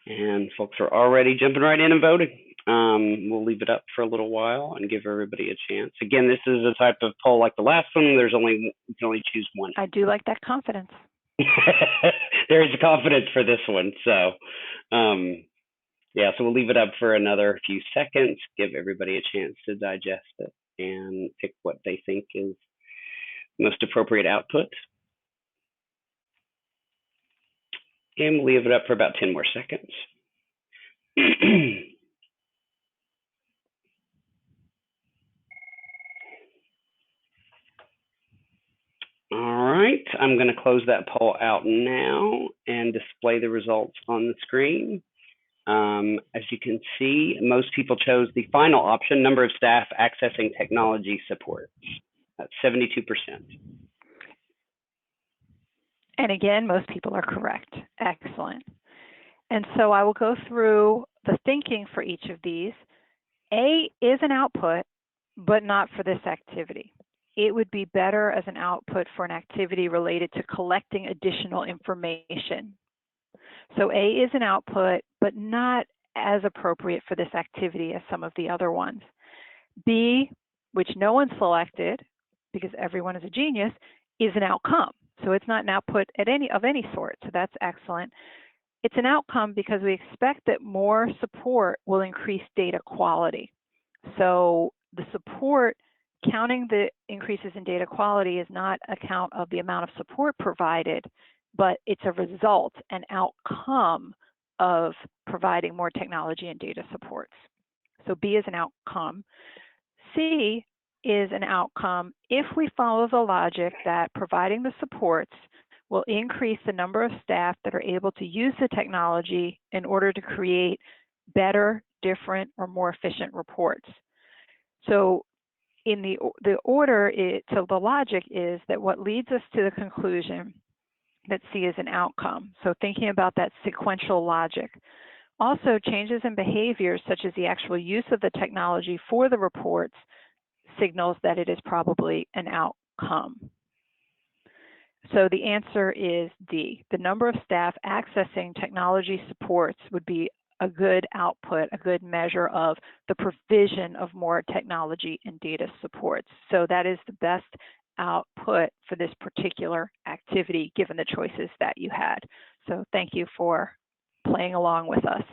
And folks are already jumping right in and voting. We'll leave it up for a little while and give everybody a chance. Again, this is a type of poll like the last one. You can only choose one. I do like that confidence. There is confidence for this one. So, yeah, so we'll leave it up for another few seconds, give everybody a chance to digest it and pick what they think is most appropriate output. And we'll leave it up for about 10 more seconds. All right, I'm going to close that poll out now and display the results on the screen. As you can see, most people chose the final option, number of staff accessing technology supports. That's 72%. And again, most people are correct. Excellent. And so I will go through the thinking for each of these. A is an output, but not for this activity. It would be better as an output for an activity related to collecting additional information. So A is an output, but not as appropriate for this activity as some of the other ones. B, which no one selected because everyone is a genius, is an outcome. So it's not an output of any sort. So that's excellent. It's an outcome because we expect that more support will increase data quality. So the support, counting the increases in data quality, is not a count of the amount of support provided, but it's a result, an outcome of providing more technology and data supports. So B is an outcome. C is an outcome if we follow the logic that providing the supports will increase the number of staff that are able to use the technology in order to create better, different, or more efficient reports. So in the order, so the logic is that what leads us to the conclusion that C is an outcome. So thinking about that sequential logic. Also, changes in behaviors such as the actual use of the technology for the reports signals that it is probably an outcome. So the answer is D. The number of staff accessing technology supports would be a good output, a good measure of the provision of more technology and data supports. So that is the best output for this particular activity, given the choices that you had. So thank you for playing along with us.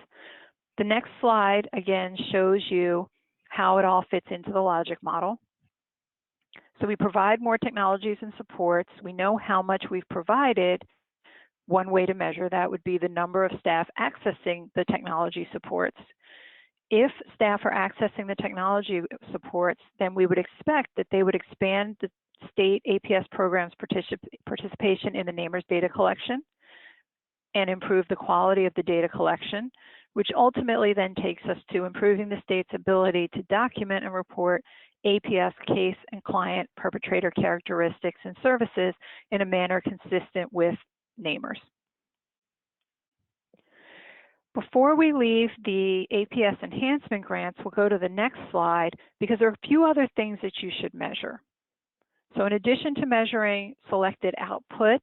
The next slide, again, shows you how it all fits into the logic model. So we provide more technologies and supports. We know how much we've provided. One way to measure that would be the number of staff accessing the technology supports. If staff are accessing the technology supports, then we would expect that they would expand the state APS program's participation in the NAMERS data collection and improve the quality of the data collection, which ultimately then takes us to improving the state's ability to document and report APS case and client perpetrator characteristics and services in a manner consistent with NAMERS. Before we leave the APS enhancement grants, we'll go to the next slide because there are a few other things that you should measure. So in addition to measuring selected outputs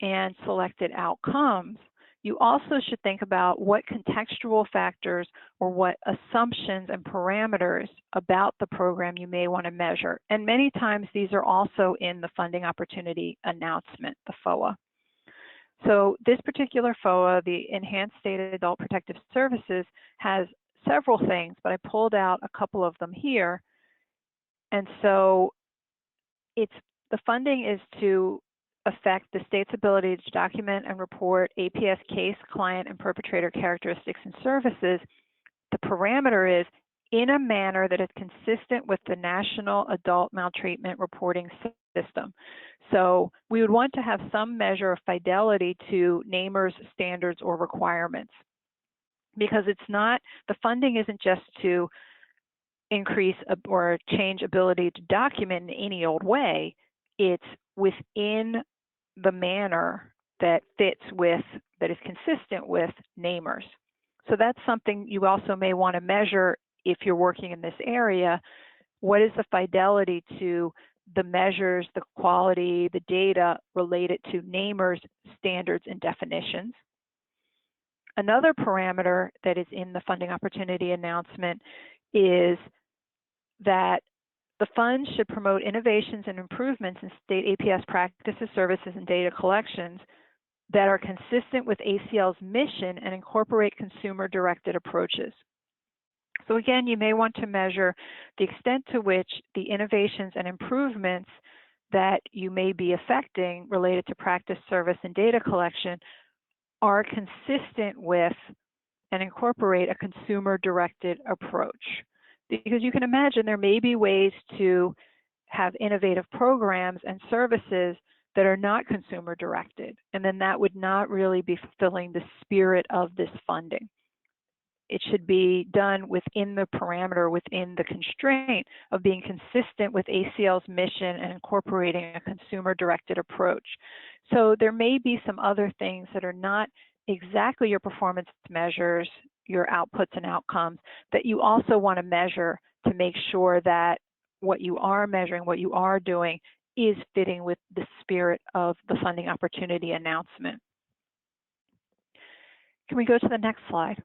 and selected outcomes, you also should think about what contextual factors or what assumptions and parameters about the program you may want to measure. And many times these are also in the funding opportunity announcement, the FOA. So this particular FOA, the Enhanced State Adult Protective Services, has several things, but I pulled out a couple of them here. And so the funding is to affect the state's ability to document and report APS case, client, and perpetrator characteristics and services. The parameter is in a manner that is consistent with the National Adult Maltreatment Reporting System. So we would want to have some measure of fidelity to NAMR's standards or requirements, because it's not, the funding isn't just to increase or change ability to document in any old way. It's within the manner that fits with, that is consistent with NAMR's. So that's something you also may want to measure if you're working in this area. What is the fidelity to the measures, the quality, the data related to NAMR's standards and definitions? Another parameter that is in the funding opportunity announcement is that the funds should promote innovations and improvements in state APS practices, services, and data collections that are consistent with ACL's mission and incorporate consumer-directed approaches. So again, you may want to measure the extent to which the innovations and improvements that you may be affecting related to practice, service, and data collection are consistent with and incorporate a consumer-directed approach. Because you can imagine there may be ways to have innovative programs and services that are not consumer-directed, and then that would not really be fulfilling the spirit of this funding. It should be done within the parameter, within the constraint of being consistent with ACL's mission and incorporating a consumer-directed approach. So there may be some other things that are not exactly your performance measures, your outputs and outcomes, that you also want to measure to make sure that what you are measuring, what you are doing, is fitting with the spirit of the funding opportunity announcement. Can we go to the next slide?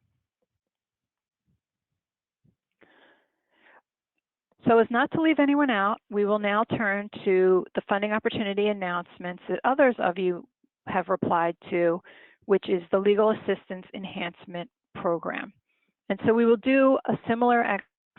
So as not to leave anyone out, we will now turn to the funding opportunity announcements that others of you have replied to, which is the Legal Assistance Enhancement Program. And so we will do a similar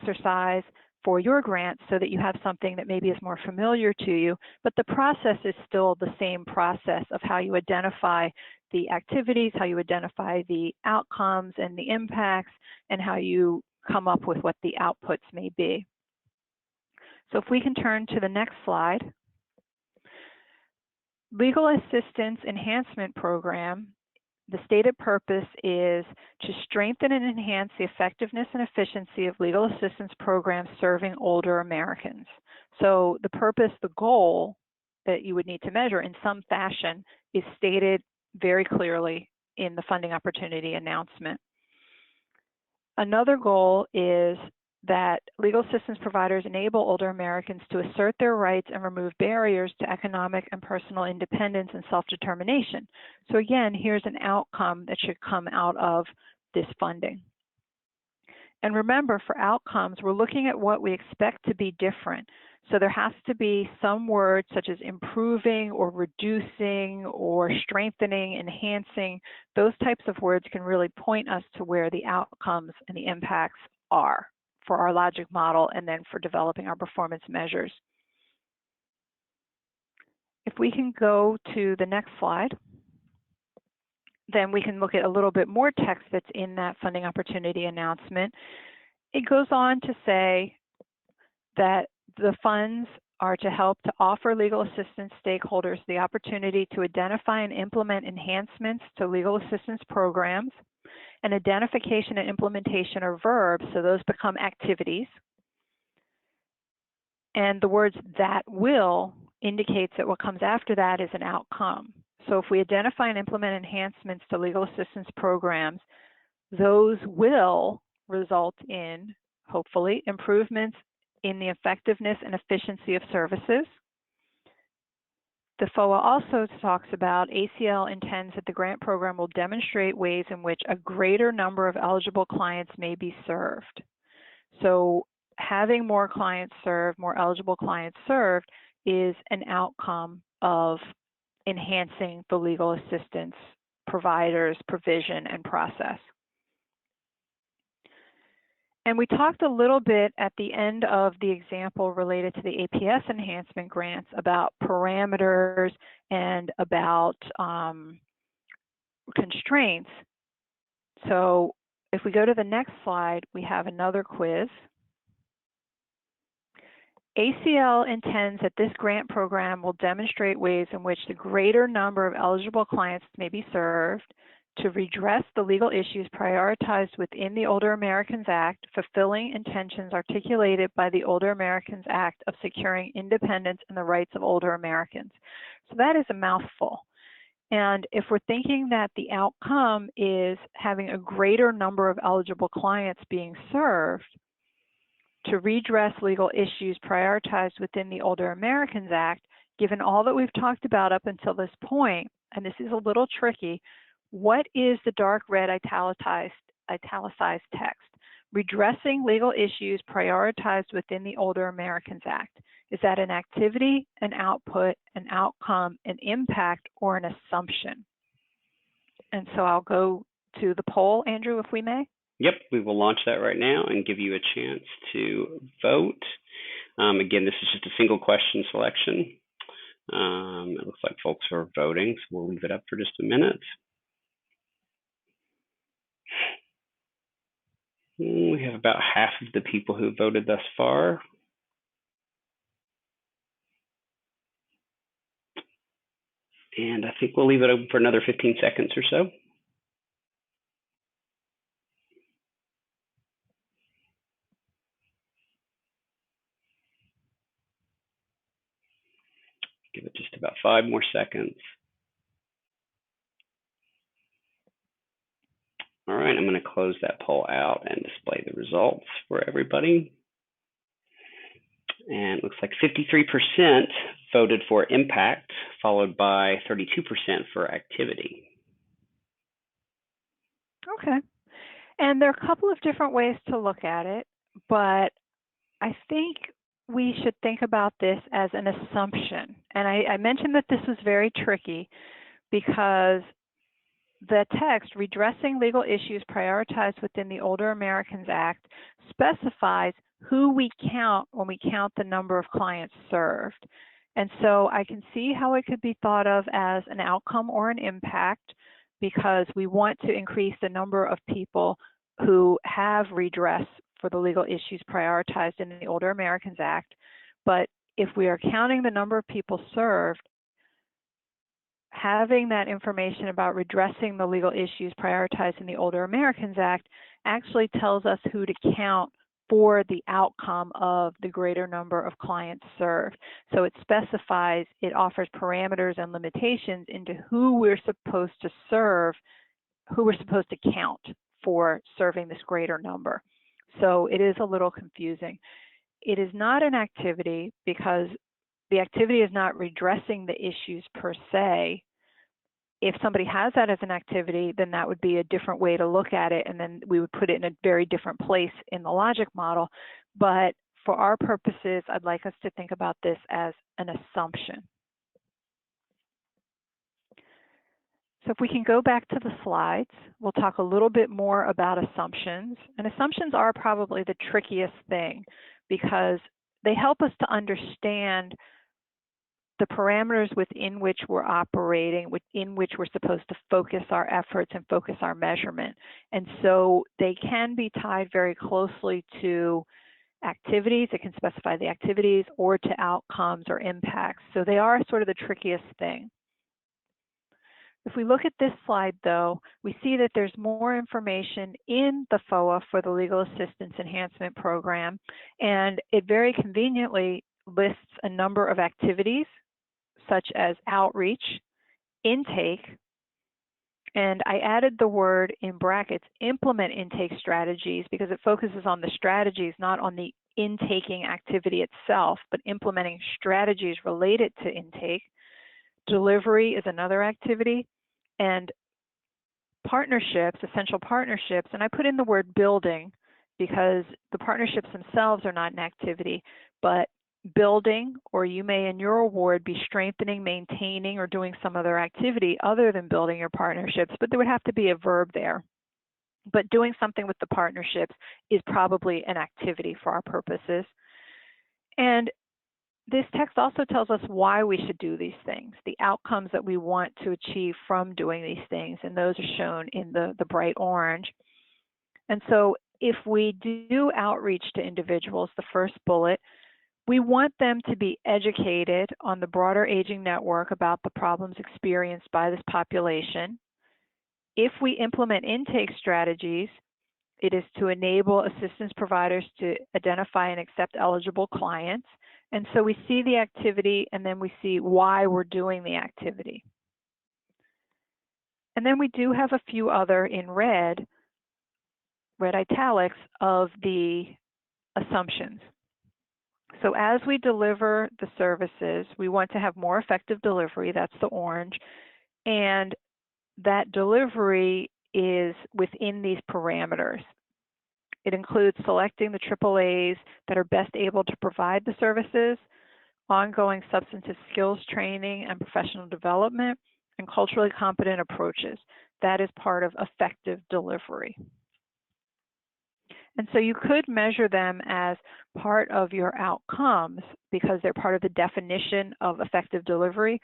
exercise for your grant so that you have something that maybe is more familiar to you, but the process is still the same process of how you identify the activities, how you identify the outcomes and the impacts, and how you come up with what the outputs may be. So if we can turn to the next slide. Legal Assistance Enhancement Program, the stated purpose is to strengthen and enhance the effectiveness and efficiency of legal assistance programs serving older Americans. So the purpose, the goal that you would need to measure in some fashion is stated very clearly in the funding opportunity announcement. Another goal is that legal assistance providers enable older Americans to assert their rights and remove barriers to economic and personal independence and self-determination. So again, here's an outcome that should come out of this funding. And remember, for outcomes, we're looking at what we expect to be different. So there has to be some words such as improving or reducing or strengthening, enhancing. Those types of words can really point us to where the outcomes and the impacts are for our logic model and then for developing our performance measures. If we can go to the next slide, then we can look at a little bit more text that's in that funding opportunity announcement. It goes on to say that the funds are to help to offer legal assistance stakeholders the opportunity to identify and implement enhancements to legal assistance programs. And identification and implementation are verbs, so those become activities. And the words "that will" indicates that what comes after that is an outcome. So if we identify and implement enhancements to legal assistance programs, those will result in, hopefully, improvements in the effectiveness and efficiency of services. The FOA also talks about ACL intends that the grant program will demonstrate ways in which a greater number of eligible clients may be served. So having more clients served, more eligible clients served, is an outcome of enhancing the legal assistance providers' provision and process. And we talked a little bit at the end of the example related to the APS enhancement grants about parameters and about constraints. So if we go to the next slide, we have another quiz. ACL intends that this grant program will demonstrate ways in which the greater number of eligible clients may be served to redress the legal issues prioritized within the Older Americans Act, fulfilling intentions articulated by the Older Americans Act of securing independence and the rights of older Americans. So that is a mouthful. And if we're thinking that the outcome is having a greater number of eligible clients being served to redress legal issues prioritized within the Older Americans Act, given all that we've talked about up until this point, and this is a little tricky, what is the dark red italicized text? Redressing legal issues prioritized within the Older Americans Act. Is that an activity, an output, an outcome, an impact, or an assumption? And so I'll go to the poll, Andrew, if we may. Yep, we will launch that right now and give you a chance to vote. Again, this is just a single question selection. It looks like folks are voting, so we'll leave it up for just a minute. We have about half of the people who voted thus far. And I think we'll leave it open for another 15 seconds or so. Give it just about 5 more seconds. All right, I'm going to close that poll out and display the results for everybody. And it looks like 53% voted for impact, followed by 32% for activity. Okay. And there are a couple of different ways to look at it, but I think we should think about this as an assumption. And I mentioned that this was very tricky because the text, redressing legal issues prioritized within the Older Americans Act, specifies who we count when we count the number of clients served. And so I can see how it could be thought of as an outcome or an impact because we want to increase the number of people who have redress for the legal issues prioritized in the Older Americans Act. But if we are counting the number of people served, having that information about redressing the legal issues prioritized in the Older Americans Act actually tells us who to count for the outcome of the greater number of clients served. So it specifies, it offers parameters and limitations into who we're supposed to serve, who we're supposed to count for serving this greater number. So it is a little confusing. It is not an activity because the activity is not redressing the issues per se. If somebody has that as an activity, then that would be a different way to look at it, and then we would put it in a very different place in the logic model. But for our purposes, I'd like us to think about this as an assumption. So if we can go back to the slides, we'll talk a little bit more about assumptions. And assumptions are probably the trickiest thing because they help us to understand the parameters within which we're operating, within which we're supposed to focus our efforts and focus our measurement. And so they can be tied very closely to activities. It can specify the activities or to outcomes or impacts. So they are sort of the trickiest thing. If we look at this slide, though, we see that there's more information in the FOA for the Legal Assistance Enhancement Program, and it very conveniently lists a number of activities, such as outreach, intake, and I added the word in brackets, implement intake strategies, because it focuses on the strategies, not on the intaking activity itself, but implementing strategies related to intake. Delivery is another activity, and partnerships, essential partnerships, and I put in the word building because the partnerships themselves are not an activity, but building, or you may in your award be strengthening, maintaining, or doing some other activity other than building your partnerships, but there would have to be a verb there. But doing something with the partnerships is probably an activity for our purposes. And this text also tells us why we should do these things, the outcomes that we want to achieve from doing these things, and those are shown in the bright orange. And so if we do outreach to individuals, the first bullet, We want them to be educated on the broader aging network about the problems experienced by this population. If we implement intake strategies, it is to enable assistance providers to identify and accept eligible clients. And so we see the activity, and then we see why we're doing the activity. And then we do have a few other in red italics of the assumptions. So as we deliver the services, we want to have more effective delivery, that's the orange, and that delivery is within these parameters. It includes selecting the AAAs that are best able to provide the services, ongoing substantive skills training and professional development, and culturally competent approaches. That is part of effective delivery. And so you could measure them as part of your outcomes because they're part of the definition of effective delivery,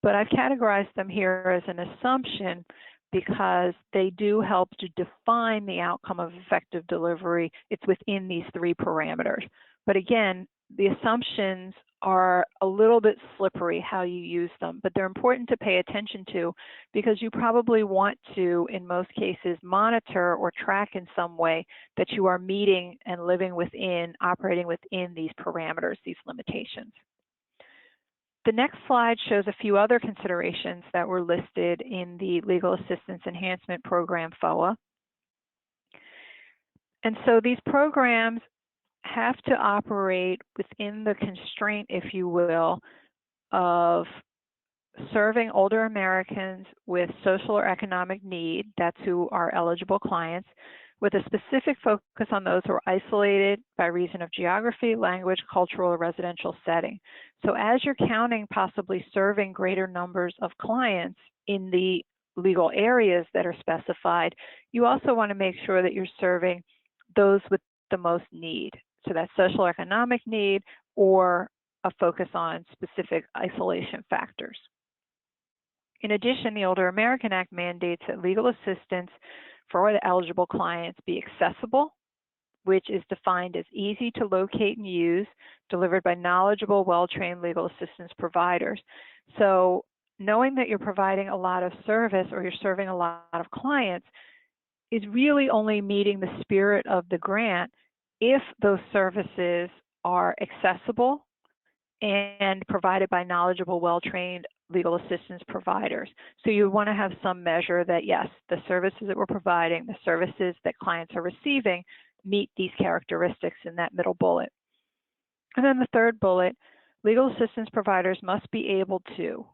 but I've categorized them here as an assumption because they do help to define the outcome of effective delivery. It's within these three parameters. But again, the assumptions are a little bit slippery how you use them, but they're important to pay attention to because you probably want to, in most cases, monitor or track in some way that you are meeting and living within, operating within these parameters, these limitations. The next slide shows a few other considerations that were listed in the Legal Assistance Enhancement Program, FOA. And so these programs have to operate within the constraint, if you will, of serving older Americans with social or economic need, that's who are eligible clients, with a specific focus on those who are isolated by reason of geography, language, cultural, or residential setting. So as you're counting possibly serving greater numbers of clients in the legal areas that are specified, you also want to make sure that you're serving those with the most need. So that's social economic need or a focus on specific isolation factors. In addition, the Older American Act mandates that legal assistance for the eligible clients be accessible, which is defined as easy to locate and use, delivered by knowledgeable, well-trained legal assistance providers. So knowing that you're providing a lot of service or you're serving a lot of clients is really only meeting the spirit of the grant if those services are accessible and provided by knowledgeable, well-trained legal assistance providers. So you want to have some measure that, yes, the services that we're providing, the services that clients are receiving meet these characteristics in that middle bullet. And then the third bullet, legal assistance providers must be able to.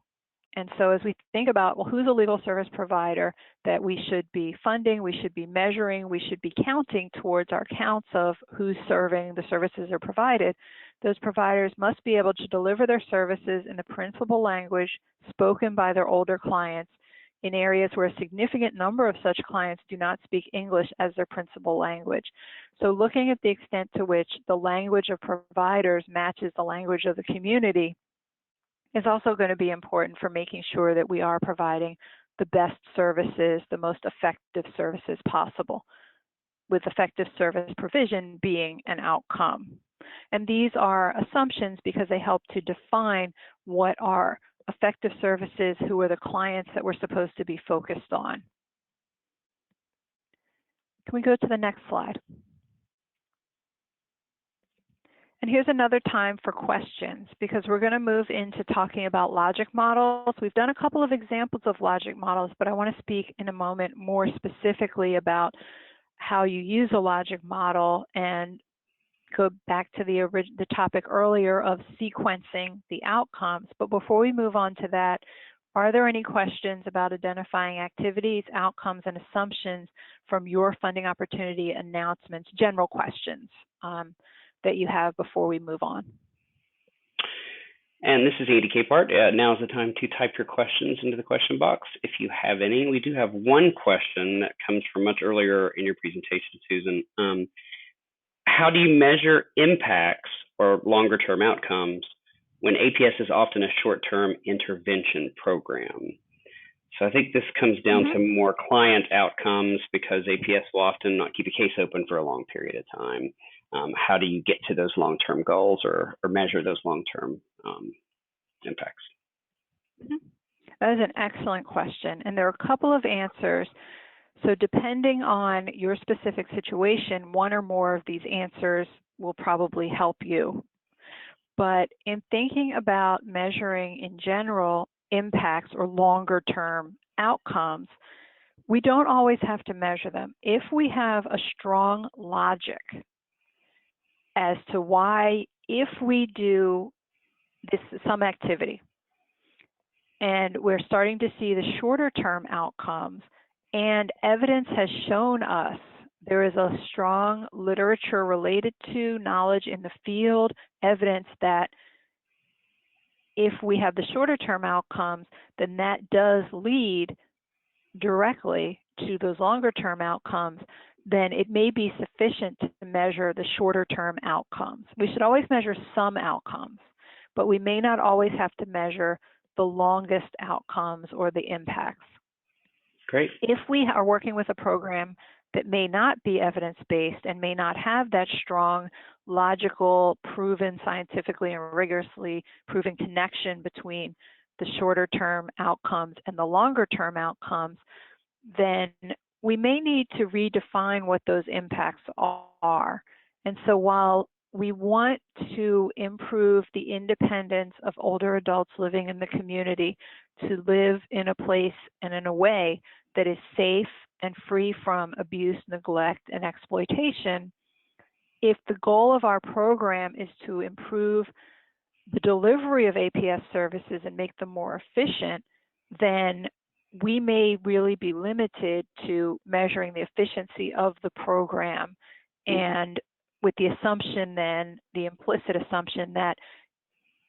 And so as we think about, well, who's a legal service provider that we should be funding, we should be measuring, we should be counting towards our counts of who's serving the services are provided, those providers must be able to deliver their services in the principal language spoken by their older clients in areas where a significant number of such clients do not speak English as their principal language. So looking at the extent to which the language of providers matches the language of the community is also going to be important for making sure that we are providing the best services, the most effective services possible, with effective service provision being an outcome. And these are assumptions because they help to define what are effective services, who are the clients that we're supposed to be focused on. Can we go to the next slide? And here's another time for questions because we're going to move into talking about logic models. We've done a couple of examples of logic models, but I want to speak in a moment more specifically about how you use a logic model and go back to the topic earlier of sequencing the outcomes. But before we move on to that, are there any questions about identifying activities, outcomes, and assumptions from your funding opportunity announcements, general questions that you have before we move on? And this is Andy Capehart. Now is the time to type your questions into the question box if you have any. We do have one question that comes from much earlier in your presentation, Susan. How do you measure impacts or longer term outcomes when APS is often a short-term intervention program? So I think this comes down to more client outcomes because APS will often not keep a case open for a long period of time. how do you get to those long-term goals or measure those long-term impacts? That is an excellent question, and there are a couple of answers. So depending on your specific situation, one or more of these answers will probably help you. But in thinking about measuring in general impacts or longer term outcomes, we don't always have to measure them. If we have a strong logic as to why, if we do some activity, and we're starting to see the shorter term outcomes, and evidence has shown us there is a strong literature related to knowledge in the field, evidence that if we have the shorter term outcomes, then that does lead directly to those longer term outcomes, then it may be sufficient to measure the shorter term outcomes. We should always measure some outcomes, but we may not always have to measure the longest outcomes or the impacts. Great. If we are working with a program that may not be evidence-based and may not have that strong, logical, proven, scientifically and rigorously proven connection between the shorter term outcomes and the longer term outcomes, then we may need to redefine what those impacts are. And so while we want to improve the independence of older adults living in the community to live in a place and in a way that is safe and free from abuse, neglect, and exploitation, if the goal of our program is to improve the delivery of APS services and make them more efficient, then we may really be limited to measuring the efficiency of the program, and with the assumption then, the implicit assumption that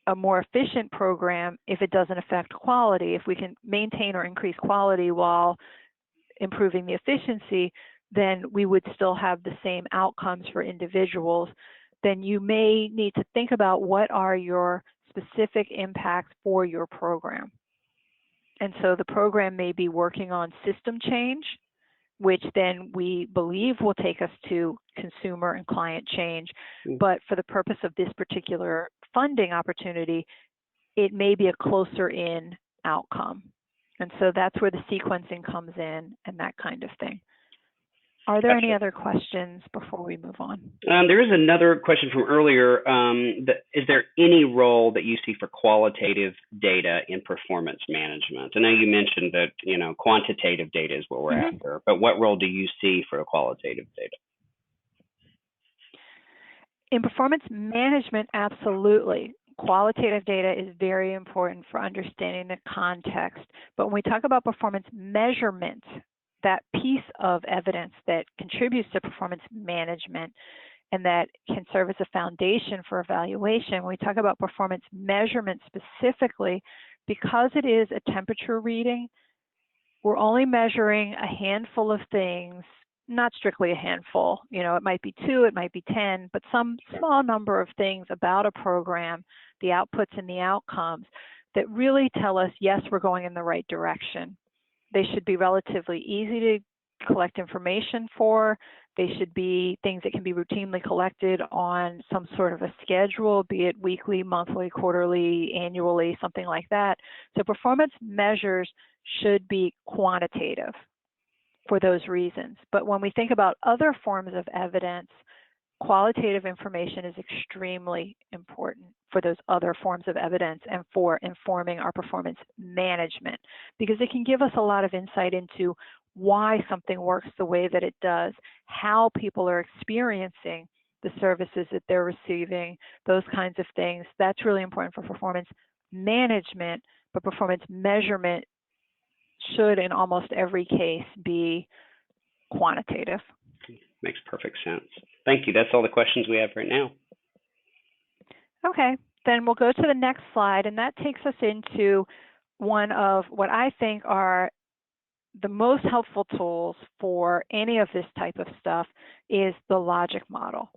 a more efficient program, if it doesn't affect quality, if we can maintain or increase quality while improving the efficiency, then we would still have the same outcomes for individuals. Then you may need to think about what are your specific impacts for your program. And so the program may be working on system change, which then we believe will take us to consumer and client change. But for the purpose of this particular funding opportunity, it may be a closer in outcome. And so that's where the sequencing comes in and that kind of thing. Are there any other questions before we move on? There is another question from earlier. Is there any role that you see for qualitative data in performance management? I know you mentioned that quantitative data is what we're after, but what role do you see for qualitative data? In performance management, absolutely. Qualitative data is very important for understanding the context. But when we talk about performance measurement, that piece of evidence that contributes to performance management and that can serve as a foundation for evaluation, when we talk about performance measurement specifically, because it is a temperature reading, we're only measuring a handful of things, not strictly a handful. It might be 2, it might be 10, but some small number of things about a program, the outputs and the outcomes, that really tell us, yes, we're going in the right direction. They should be relatively easy to collect information for. They should be things that can be routinely collected on some sort of a schedule, be it weekly, monthly, quarterly, annually, something like that. So performance measures should be quantitative for those reasons. But when we think about other forms of evidence, qualitative information is extremely important for those other forms of evidence and for informing our performance management, because it can give us a lot of insight into why something works the way that it does, how people are experiencing the services that they're receiving, those kinds of things. That's really important for performance management, but performance measurement should in almost every case be quantitative. Makes perfect sense. Thank you. That's all the questions we have right now. Okay, then we'll go to the next slide, and that takes us into one of what I think are the most helpful tools for any of this type of stuff is the logic model.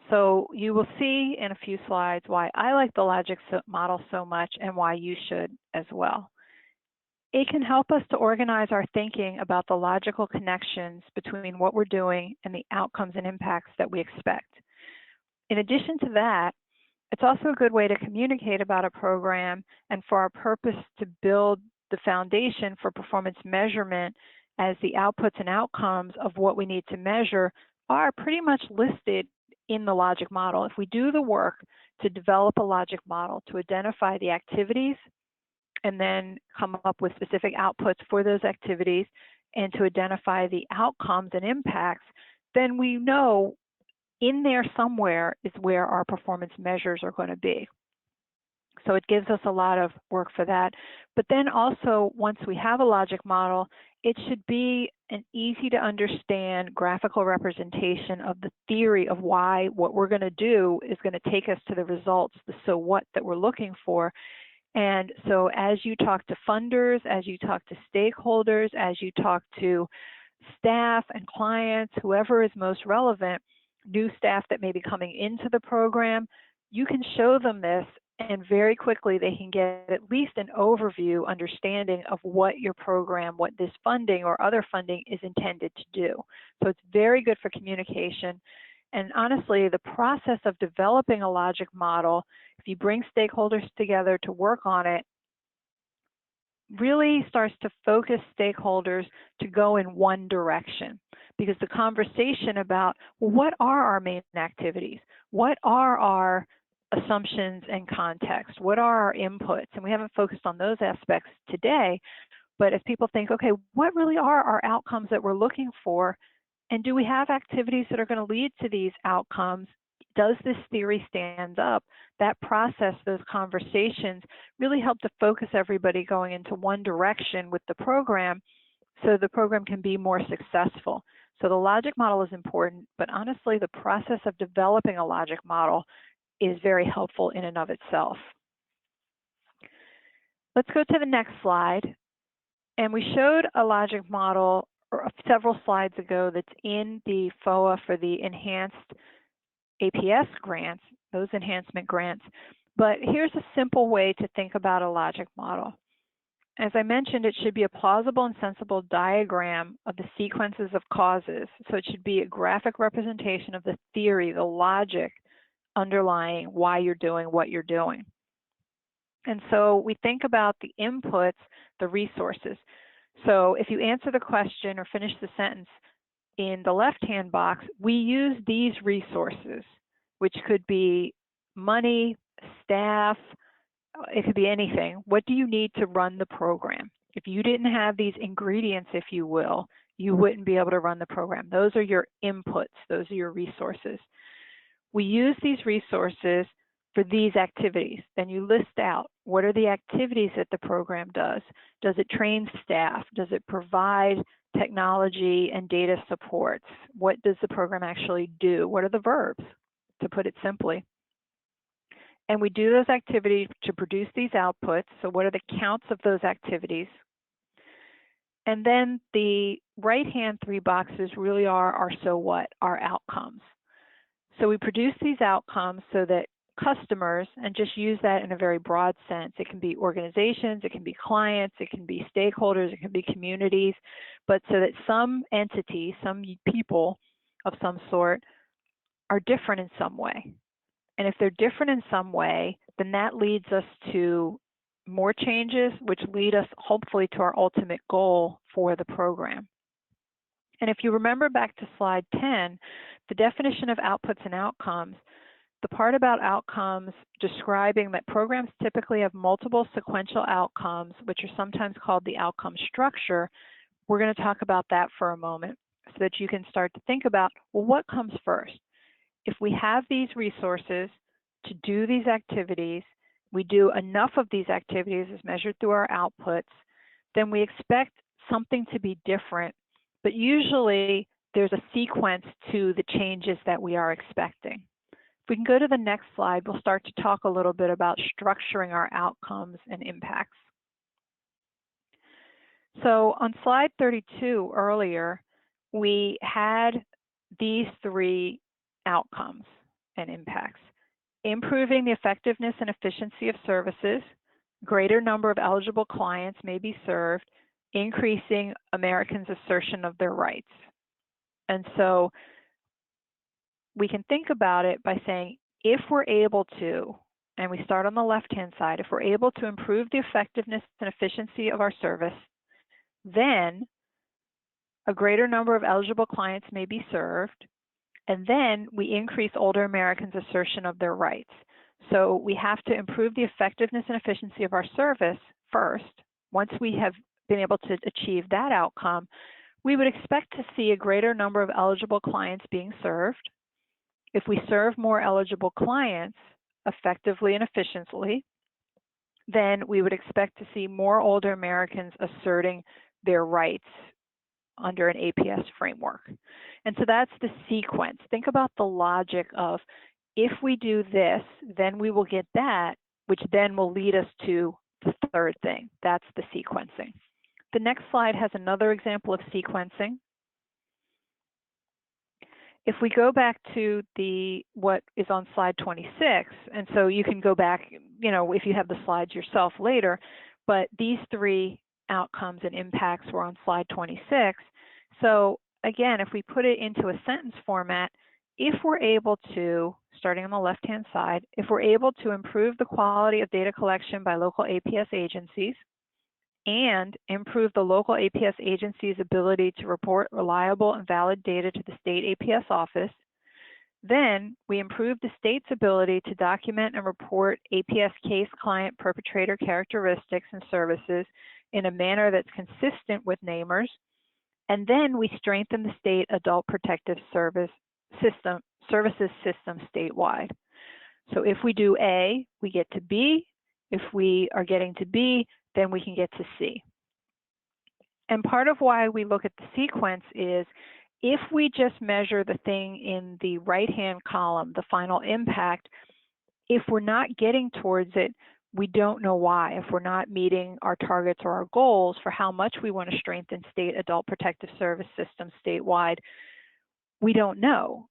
So you will see in a few slides why I like the logic model so much and why you should as well. It can help us to organize our thinking about the logical connections between what we're doing and the outcomes and impacts that we expect. In addition to that, it's also a good way to communicate about a program and for our purpose to build the foundation for performance measurement, as the outputs and outcomes of what we need to measure are pretty much listed in the logic model. If we do the work to develop a logic model to identify the activities and then come up with specific outputs for those activities and to identify the outcomes and impacts, then we know in there somewhere is where our performance measures are going to be. So it gives us a lot of work for that. But then also, once we have a logic model, it should be an easy to understand graphical representation of the theory of why what we're going to do is going to take us to the results, the so what that we're looking for. And so as you talk to funders, as you talk to stakeholders, as you talk to staff and clients, whoever is most relevant, new staff that may be coming into the program, you can show them this, and very quickly they can get at least an overview understanding of what your program, what this funding or other funding is intended to do. So it's very good for communication. And honestly, the process of developing a logic model, if you bring stakeholders together to work on it, really starts to focus stakeholders to go in one direction, because the conversation about, well, what are our main activities? What are our assumptions and context? What are our inputs? And we haven't focused on those aspects today, but as people think, okay, what really are our outcomes that we're looking for? And do we have activities that are going to lead to these outcomes? Does this theory stand up? That process, those conversations really help to focus everybody going into one direction with the program so the program can be more successful. So the logic model is important, but honestly, the process of developing a logic model is very helpful in and of itself. Let's go to the next slide. And we showed a logic model several slides ago that's in the FOA for the enhanced APS grants, those enhancement grants. But here's a simple way to think about a logic model. As I mentioned, it should be a plausible and sensible diagram of the sequences of causes. So it should be a graphic representation of the theory, the logic underlying why you're doing what you're doing. And so we think about the inputs, the resources. So if you answer the question or finish the sentence in the left-hand box, we use these resources, which could be money, staff, it could be anything. What do you need to run the program? If you didn't have these ingredients, if you will, you wouldn't be able to run the program. Those are your inputs. Those are your resources. We use these resources for these activities. Then you list out, what are the activities that the program does? Does it train staff? Does it provide technology and data supports? What does the program actually do? What are the verbs, to put it simply? And we do those activities to produce these outputs. So what are the counts of those activities? And then the right-hand three boxes really are our so what, our outcomes. So we produce these outcomes so that customers, and just use that in a very broad sense, it can be organizations, it can be clients, it can be stakeholders, it can be communities, but so that some entity, some people of some sort are different in some way. And if they're different in some way, then that leads us to more changes, which lead us hopefully to our ultimate goal for the program. And if you remember back to slide 10, the definition of outputs and outcomes, the part about outcomes describing that programs typically have multiple sequential outcomes, which are sometimes called the outcome structure, we're going to talk about that for a moment so that you can start to think about, well, what comes first? If we have these resources to do these activities, we do enough of these activities as measured through our outputs, then we expect something to be different, but usually there's a sequence to the changes that we are expecting. If we can go to the next slide, we'll start to talk a little bit about structuring our outcomes and impacts. So on slide 32 earlier, we had these three outcomes and impacts. Improving the effectiveness and efficiency of services, greater number of eligible clients may be served, increasing Americans' assertion of their rights. And so we can think about it by saying, if we're able to, and we start on the left-hand side, if we're able to improve the effectiveness and efficiency of our service, then a greater number of eligible clients may be served, and then we increase older Americans' assertion of their rights. So we have to improve the effectiveness and efficiency of our service first. Once we have been able to achieve that outcome, we would expect to see a greater number of eligible clients being served. If we serve more eligible clients effectively and efficiently, then we would expect to see more older Americans asserting their rights under an APS framework. And so that's the sequence. Think about the logic of, if we do this, then we will get that, which then will lead us to the third thing. That's the sequencing. The next slide has another example of sequencing. If we go back to what is on slide 26, and so you can go back, if you have the slides yourself later, but these three outcomes and impacts were on slide 26. So again, if we put it into a sentence format, if we're able to, starting on the left-hand side, if we're able to improve the quality of data collection by local APS agencies and improve the local APS agency's ability to report reliable and valid data to the state APS office, then we improve the state's ability to document and report APS case client perpetrator characteristics and services in a manner that's consistent with NAMERS, and then we strengthen the state adult protective services system statewide. So if we do A, we get to B. If we are getting to B, then we can get to C. And part of why we look at the sequence is, if we just measure the thing in the right-hand column, the final impact, if we're not getting towards it, we don't know why. If we're not meeting our targets or our goals for how much we want to strengthen state adult protective service systems statewide, we don't know.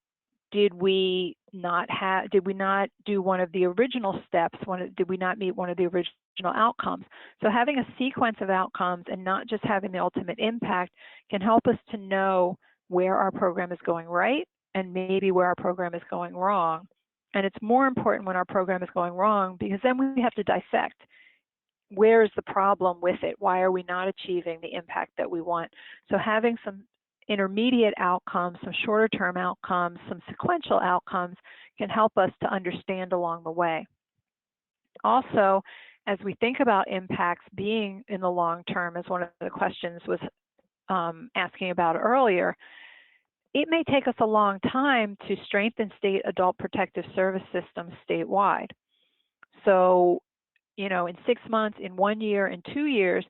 Did we not do one of the original steps? Did we not meet one of the original outcomes? So having a sequence of outcomes and not just having the ultimate impact can help us to know where our program is going right and maybe where our program is going wrong. And it's more important when our program is going wrong, because then we have to dissect, where is the problem with it? Why are we not achieving the impact that we want? So having some intermediate outcomes, some shorter term outcomes, some sequential outcomes can help us to understand along the way. Also, as we think about impacts being in the long term, as one of the questions was asking about earlier, it may take us a long time to strengthen state adult protective service systems statewide. So, in 6 months, in 1 year, in 2 years,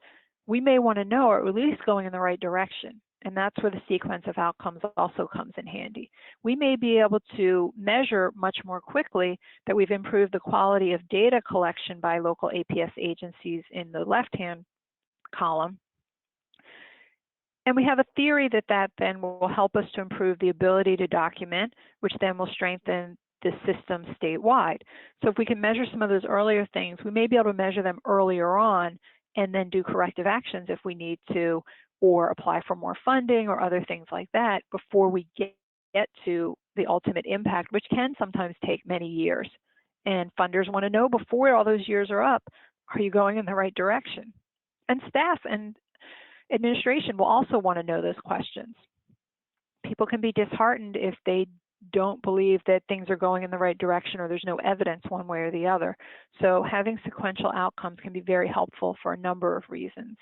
we may want to know, or at least going in the right direction. And that's where the sequence of outcomes also comes in handy. We may be able to measure much more quickly that we've improved the quality of data collection by local APS agencies in the left-hand column. And we have a theory that then will help us to improve the ability to document, which then will strengthen the system statewide. So if we can measure some of those earlier things, we may be able to measure them earlier on and then do corrective actions if we need to, or apply for more funding or other things like that before we get to the ultimate impact, which can sometimes take many years. And funders want to know before all those years are up, are you going in the right direction? And staff and administration will also want to know those questions. People can be disheartened if they don't believe that things are going in the right direction or there's no evidence one way or the other. So having sequential outcomes can be very helpful for a number of reasons.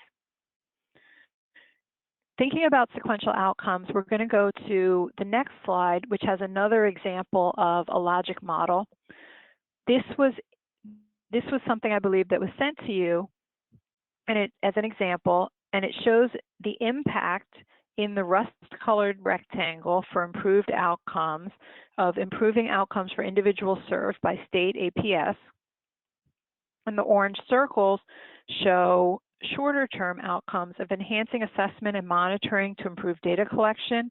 Thinking about sequential outcomes, we're going to go to the next slide, which has another example of a logic model. This was something I believe that was sent to you, and as an example, and it shows the impact in the rust-colored rectangle for improved outcomes of improving outcomes for individuals served by state APS. And the orange circles show shorter-term outcomes of enhancing assessment and monitoring to improve data collection.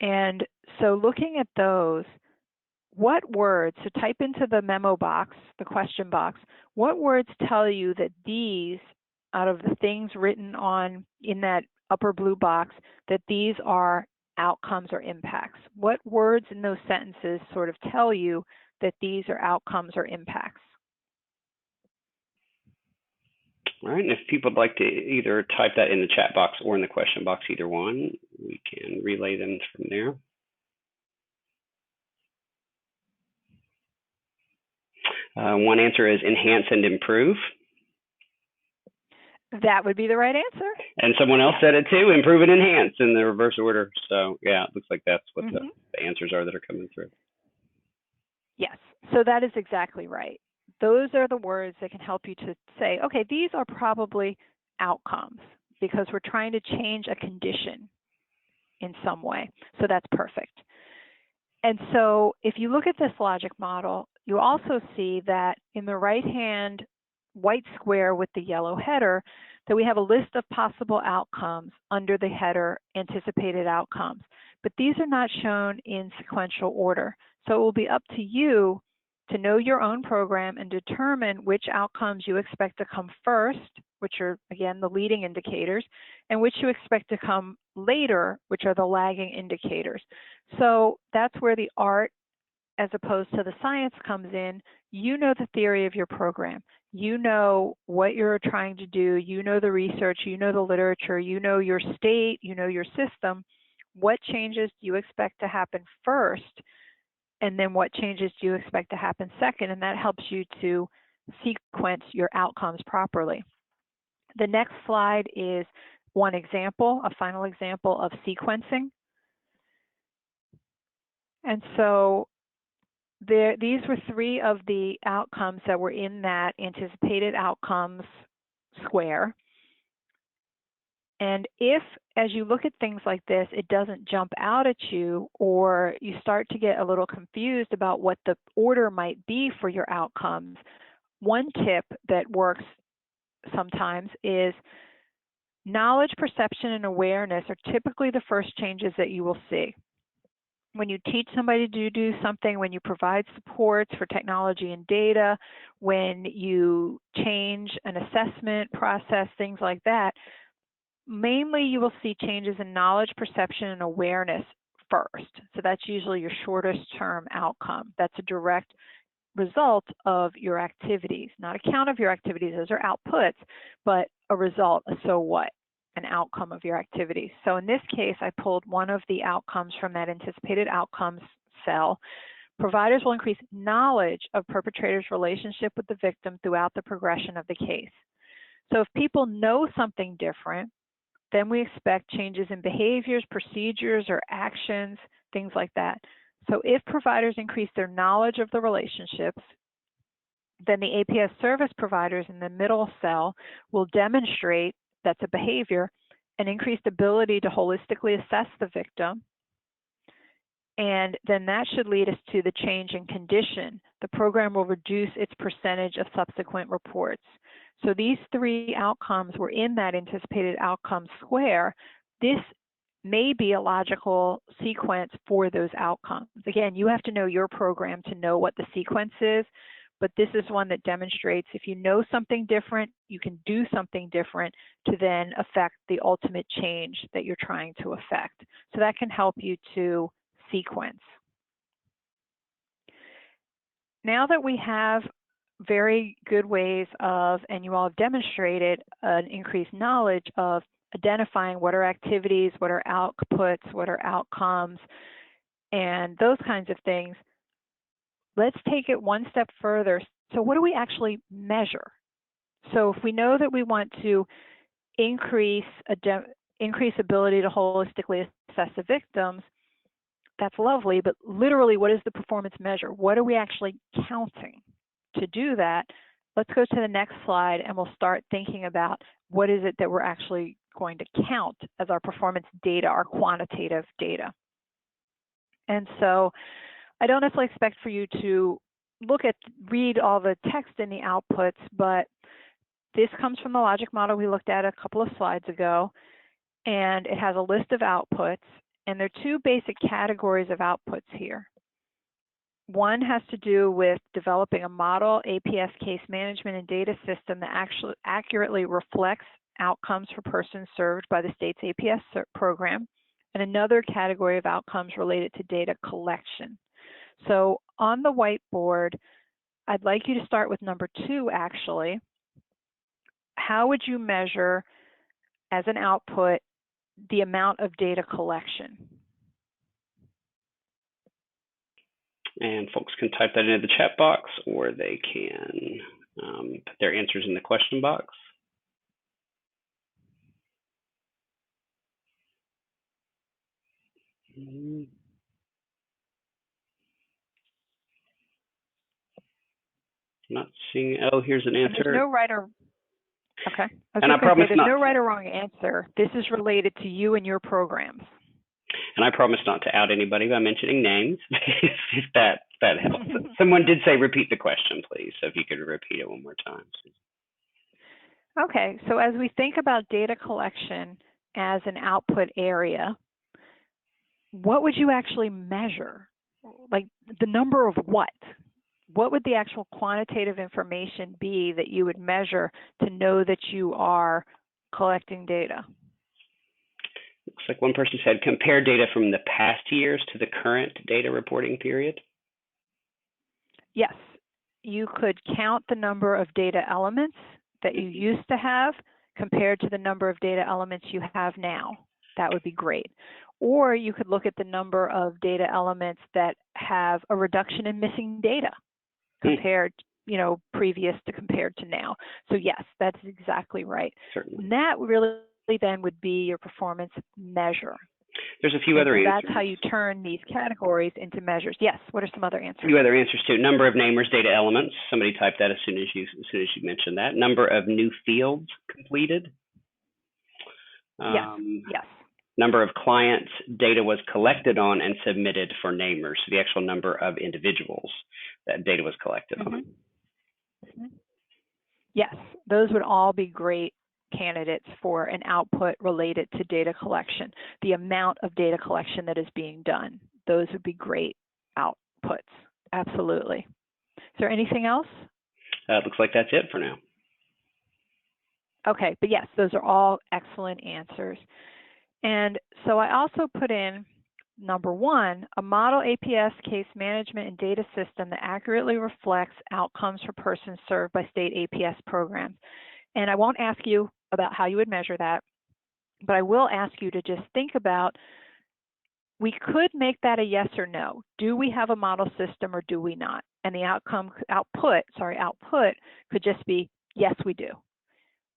And so looking at those, what words, so type into the memo box, the question box, what words tell you that these, out of the things written in that upper blue box, that these are outcomes or impacts? What words in those sentences sort of tell you that these are outcomes or impacts? All right, and if people would like to either type that in the chat box or in the question box, either one, we can relay them from there. One answer is enhance and improve. That would be the right answer. And someone else said it too, improve and enhance in the reverse order. So yeah, it looks like that's what the answers are that are coming through. Yes, so that is exactly right. Those are the words that can help you to say, okay, these are probably outcomes because we're trying to change a condition in some way. So that's perfect. And so if you look at this logic model, you also see that in the right-hand white square with the yellow header, that we have a list of possible outcomes under the header anticipated outcomes. But these are not shown in sequential order. So it will be up to you to know your own program and determine which outcomes you expect to come first, which are, again, the leading indicators, and which you expect to come later, which are the lagging indicators. So that's where the art as opposed to the science comes in. You know the theory of your program. You know what you're trying to do. You know the research. You know the literature. You know your state. You know your system. What changes do you expect to happen first? And then what changes do you expect to happen second? And that helps you to sequence your outcomes properly. The next slide is one example, a final example of sequencing. And so these were three of the outcomes that were in that anticipated outcomes square. And if, as you look at things like this, it doesn't jump out at you, or you start to get a little confused about what the order might be for your outcomes, one tip that works sometimes is knowledge, perception, and awareness are typically the first changes that you will see. When you teach somebody to do something, when you provide supports for technology and data, when you change an assessment process, things like that, mainly you will see changes in knowledge, perception, and awareness first. So that's usually your shortest term outcome. That's a direct result of your activities, not a count of your activities, those are outputs, but a result, a so what, an outcome of your activities. So in this case, I pulled one of the outcomes from that anticipated outcomes cell. Providers will increase knowledge of perpetrator's relationship with the victim throughout the progression of the case. So if people know something different, then we expect changes in behaviors, procedures, or actions, things like that. So if providers increase their knowledge of the relationships, then the APS service providers in the middle cell will demonstrate, that's a behavior, an increased ability to holistically assess the victim. And then that should lead us to the change in condition. The program will reduce its percentage of subsequent reports. So these three outcomes were in that anticipated outcome square. This may be a logical sequence for those outcomes. Again, you have to know your program to know what the sequence is, but this is one that demonstrates if you know something different, you can do something different to then affect the ultimate change that you're trying to affect. So that can help you to sequence. Now that we have very good ways of, and you all have demonstrated an increased knowledge of identifying what are activities, what are outputs, what are outcomes, and those kinds of things, let's take it one step further. So what do we actually measure? So if we know that we want to increase ability to holistically assess the victims, that's lovely, but literally, what is the performance measure? What are we actually counting? To do that, let's go to the next slide and we'll start thinking about what is it that we're actually going to count as our performance data, our quantitative data. And so I don't necessarily expect for you to read all the text in the outputs, but this comes from the logic model we looked at a couple of slides ago, and it has a list of outputs. And there are two basic categories of outputs here. One has to do with developing a model APS case management and data system that actually accurately reflects outcomes for persons served by the state's APS program. and another category of outcomes related to data collection. So on the whiteboard, I'd like you to start with number 2, actually. How would you measure, as an output, the amount of data collection? And folks can type that into the chat box, or they can put their answers in the question box. Not seeing. Oh, here's an answer. There's no right or okay. And I promise there's no right or wrong answer. This is related to you and your programs. And I promise not to out anybody by mentioning names, if that helps. Someone did say repeat the question, please. So if you could repeat it one more time. Okay, so as we think about data collection as an output area, what would you actually measure? Like the number of what? What would the actual quantitative information be that you would measure to know that you are collecting data? Looks like one person said compare data from the past years to the current data reporting period. Yes, you could count the number of data elements that you used to have compared to the number of data elements you have now. That would be great. Or you could look at the number of data elements that have a reduction in missing data compared, previous to compared to now. So yes, that's exactly right. Certainly. And that really then would be your performance measure. There's a few other answers. That's how you turn these categories into measures. Yes, what are some other answers? A few other answers too. Number of namers data elements. Somebody typed that as soon as you mentioned that. Number of new fields completed. Yes. Number of clients data was collected on and submitted for namers. So the actual number of individuals that data was collected on. Yes, those would all be great candidates for an output related to data collection. The amount of data collection that is being done. Those would be great outputs. Absolutely. Is there anything else? Looks like that's it for now. Okay, but yes, those are all excellent answers. And so I also put in number 1, a model APS case management and data system that accurately reflects outcomes for persons served by state APS programs. And I won't ask you about how you would measure that, but I will ask you to just think about, we could make that a yes or no. Do we have a model system or do we not? And the output could just be, yes, we do.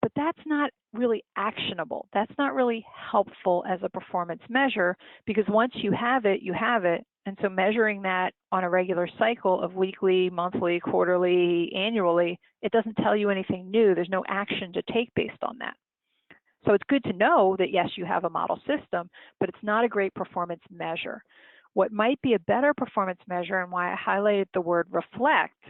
But that's not really actionable. That's not really helpful as a performance measure, because once you have it, you have it. And so measuring that on a regular cycle of weekly, monthly, quarterly, annually, it doesn't tell you anything new. There's no action to take based on that. So it's good to know that, yes, you have a model system, but it's not a great performance measure. What might be a better performance measure, and why I highlighted the word reflect,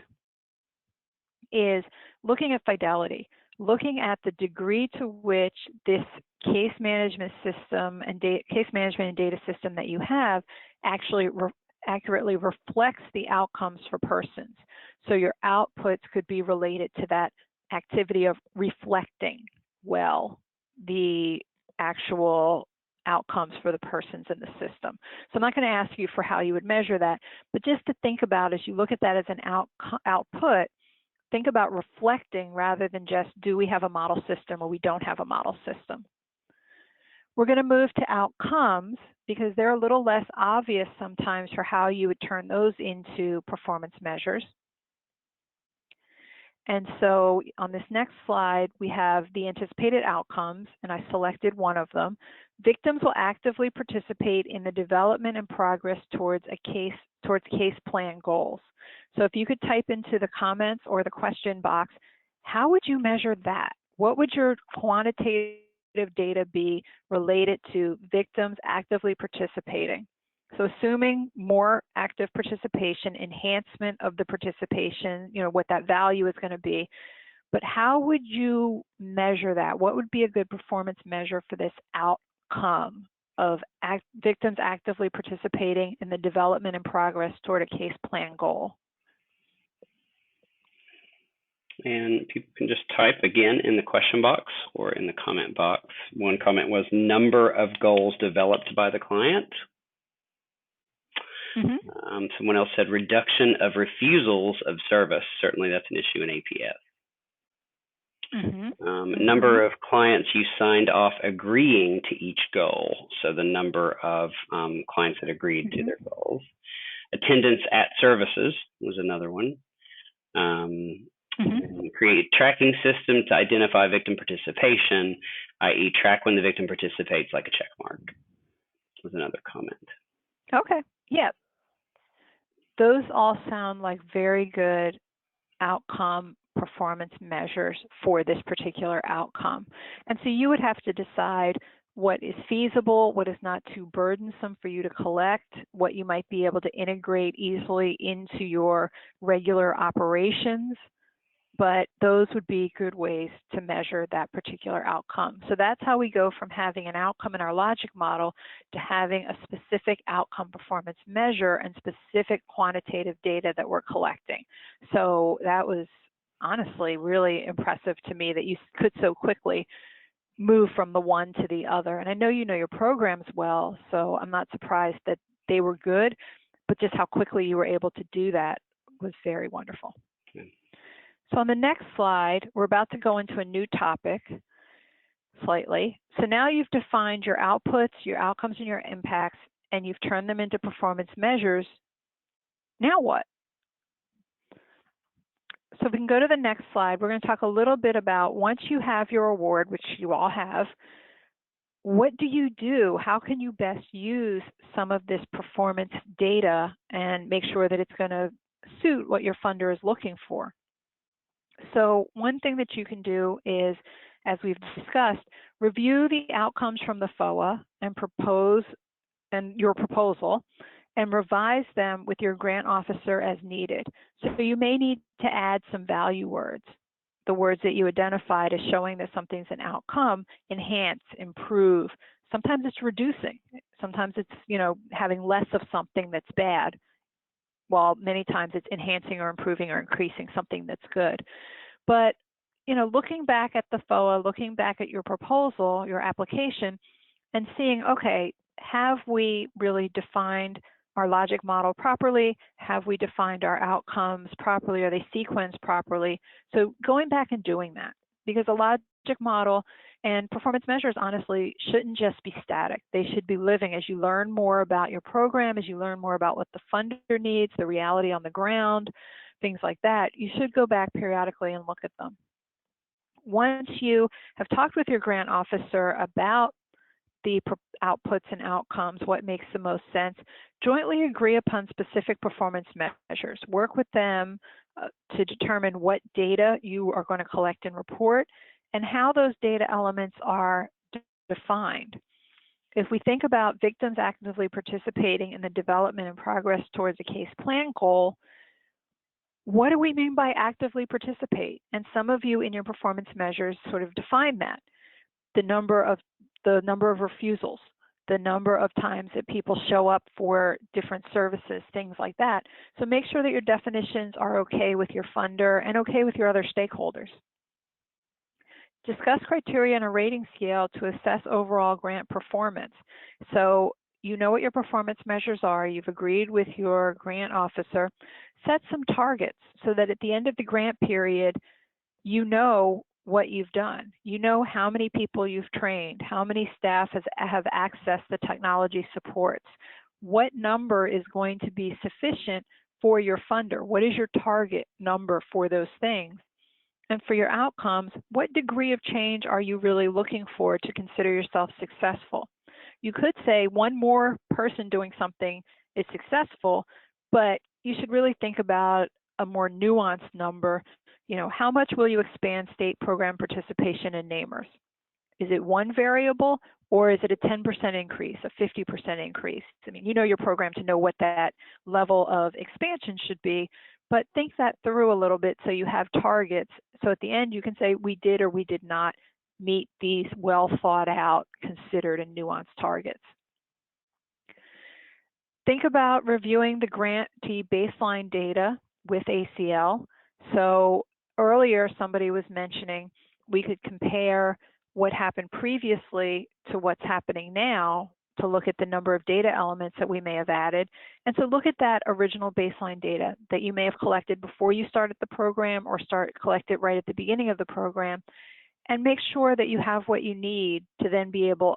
is looking at fidelity. Looking at the degree to which this case management system and data system that you have actually accurately reflects the outcomes for persons. So your outputs could be related to that activity of reflecting well the actual outcomes for the persons in the system. So I'm not going to ask you for how you would measure that, but just to think about, as you look at that as an output, think about reflecting rather than just, do we have a model system or we don't have a model system. We're going to move to outcomes because they're a little less obvious sometimes for how you would turn those into performance measures. And so on this next slide, we have the anticipated outcomes, and I selected one of them. Victims will actively participate in the development and progress towards case plan goals. So if you could type into the comments or the question box, how would you measure that? What would your quantitative data be related to victims actively participating? So assuming more active participation, enhancement of the participation, what that value is going to be, but how would you measure that? What would be a good performance measure for this outcome of victims actively participating in the development and progress toward a case plan goal? And people can just type again in the question box or in the comment box. One comment was number of goals developed by the client. Someone else said reduction of refusals of service. Certainly that's an issue in APS. Number of clients you signed off agreeing to each goal. So the number of clients that agreed to their goals. Attendance at services was another one. Create a tracking system to identify victim participation, i.e. track when the victim participates like a check mark was another comment. Okay, yeah. Those all sound like very good outcome performance measures for this particular outcome. And so you would have to decide what is feasible, what is not too burdensome for you to collect, what you might be able to integrate easily into your regular operations. But those would be good ways to measure that particular outcome. So that's how we go from having an outcome in our logic model to having a specific outcome performance measure and specific quantitative data that we're collecting. So that was honestly really impressive to me that you could so quickly move from the one to the other. And I know you know your programs well, so I'm not surprised that they were good, but just how quickly you were able to do that was very wonderful. So on the next slide, we're about to go into a new topic slightly. So now you've defined your outputs, your outcomes, and your impacts, and you've turned them into performance measures. Now what? So we can go to the next slide. We're going to talk a little bit about once you have your award, which you all have, what do you do? How can you best use some of this performance data and make sure that it's going to suit what your funder is looking for? So one thing that you can do is, as we've discussed, review the outcomes from the FOA and propose your proposal and revise them with your grant officer as needed. So you may need to add some value words, the words that you identified as showing that something's an outcome: enhance, improve. Sometimes it's reducing. Sometimes it's, having less of something that's bad, while many times it's enhancing or improving or increasing something that's good. But, looking back at the FOA, looking back at your proposal, your application, and seeing, okay, have we really defined our logic model properly? Have we defined our outcomes properly? Are they sequenced properly? So going back and doing that, because a logic model and performance measures, honestly, shouldn't just be static. They should be living. As you learn more about your program, as you learn more about what the funder needs, the reality on the ground, things like that, you should go back periodically and look at them. Once you have talked with your grant officer about the outputs and outcomes, what makes the most sense, jointly agree upon specific performance measures. Work with them to determine what data you are going to collect and report and how those data elements are defined. If we think about victims actively participating in the development and progress towards a case plan goal, what do we mean by actively participate? And some of you in your performance measures sort of define that. The number of refusals, the number of times that people show up for different services, things like that. So make sure that your definitions are okay with your funder and okay with your other stakeholders. Discuss criteria and a rating scale to assess overall grant performance. So you know what your performance measures are, you've agreed with your grant officer, set some targets so that at the end of the grant period, you know what you've done. You know how many people you've trained, how many staff have accessed the technology supports, what number is going to be sufficient for your funder, what is your target number for those things. And for your outcomes, what degree of change are you really looking for to consider yourself successful? You could say one more person doing something is successful, but you should really think about a more nuanced number. How much will you expand state program participation in namers? Is it one variable or is it a 10% increase, a 50% increase? I mean, you know your program to know what that level of expansion should be, but think that through a little bit so you have targets. So at the end, you can say we did or we did not meet these well thought out, considered and nuanced targets. Think about reviewing the grantee baseline data with ACL. So earlier somebody was mentioning we could compare what happened previously to what's happening now to look at the number of data elements that we may have added. And so look at that original baseline data that you may have collected before you started the program or collect it right at the beginning of the program, and make sure that you have what you need to then be able,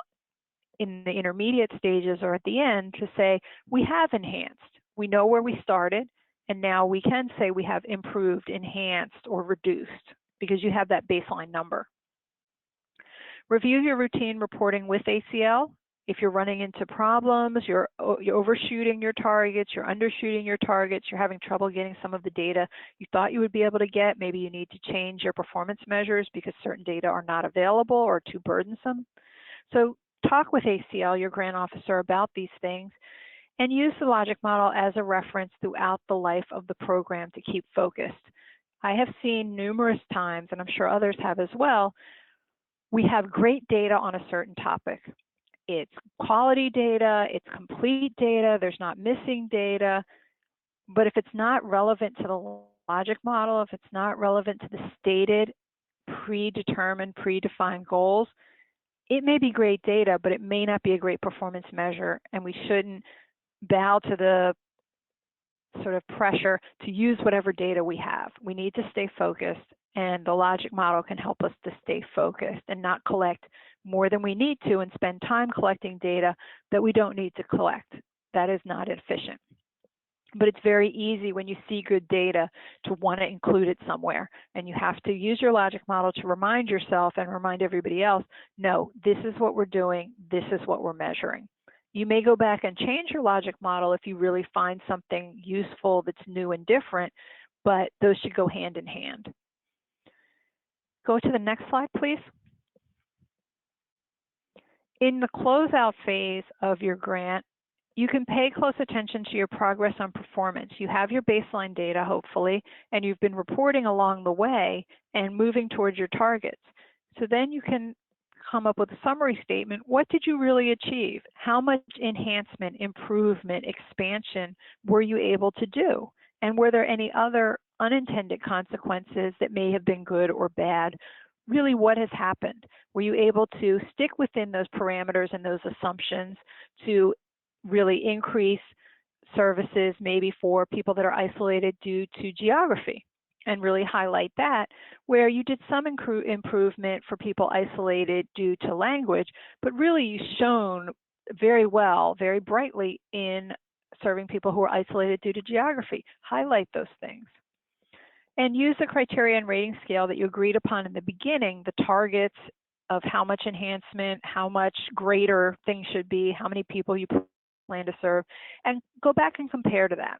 in the intermediate stages or at the end, to say, we have enhanced. We know where we started, and now we can say we have improved, enhanced, or reduced, because you have that baseline number. Review your routine reporting with ACL. If you're running into problems, you're overshooting your targets, you're undershooting your targets, you're having trouble getting some of the data you thought you would be able to get, maybe you need to change your performance measures because certain data are not available or too burdensome. So talk with ACL, your grant officer, about these things, and use the logic model as a reference throughout the life of the program to keep focused. I have seen numerous times, and I'm sure others have as well, we have great data on a certain topic. It's quality data, it's complete data, there's not missing data, but if it's not relevant to the logic model, if it's not relevant to the stated, predetermined, predefined goals, it may be great data, but it may not be a great performance measure, and we shouldn't bow to the sort of pressure to use whatever data we have. We need to stay focused, and the logic model can help us to stay focused and not collect more than we need to and spend time collecting data that we don't need to collect. That is not efficient. But it's very easy when you see good data to want to include it somewhere. And you have to use your logic model to remind yourself and remind everybody else, no, this is what we're doing, this is what we're measuring. You may go back and change your logic model if you really find something useful that's new and different, but those should go hand in hand. Go to the next slide, please. In the closeout phase of your grant, you can pay close attention to your progress on performance. You have your baseline data, hopefully, and you've been reporting along the way and moving towards your targets. So then you can come up with a summary statement. What did you really achieve? How much enhancement, improvement, expansion were you able to do? And were there any other unintended consequences that may have been good or bad? Really, what has happened? Were you able to stick within those parameters and those assumptions to really increase services maybe for people that are isolated due to geography, and really highlight that, where you did some improvement for people isolated due to language, but really you've shown very well, very brightly in serving people who are isolated due to geography. Highlight those things. And use the criteria and rating scale that you agreed upon in the beginning, the targets of how much enhancement, how much greater things should be, how many people you plan to serve, and go back and compare to that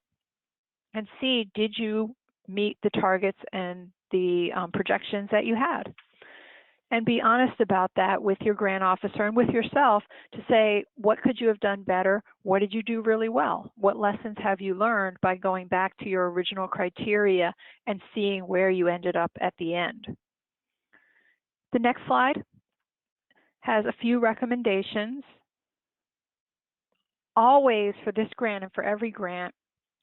and see, did you meet the targets and the projections that you had? And be honest about that with your grant officer and with yourself to say, what could you have done better? What did you do really well? What lessons have you learned by going back to your original criteria and seeing where you ended up at the end? The next slide has a few recommendations. Always, for this grant and for every grant,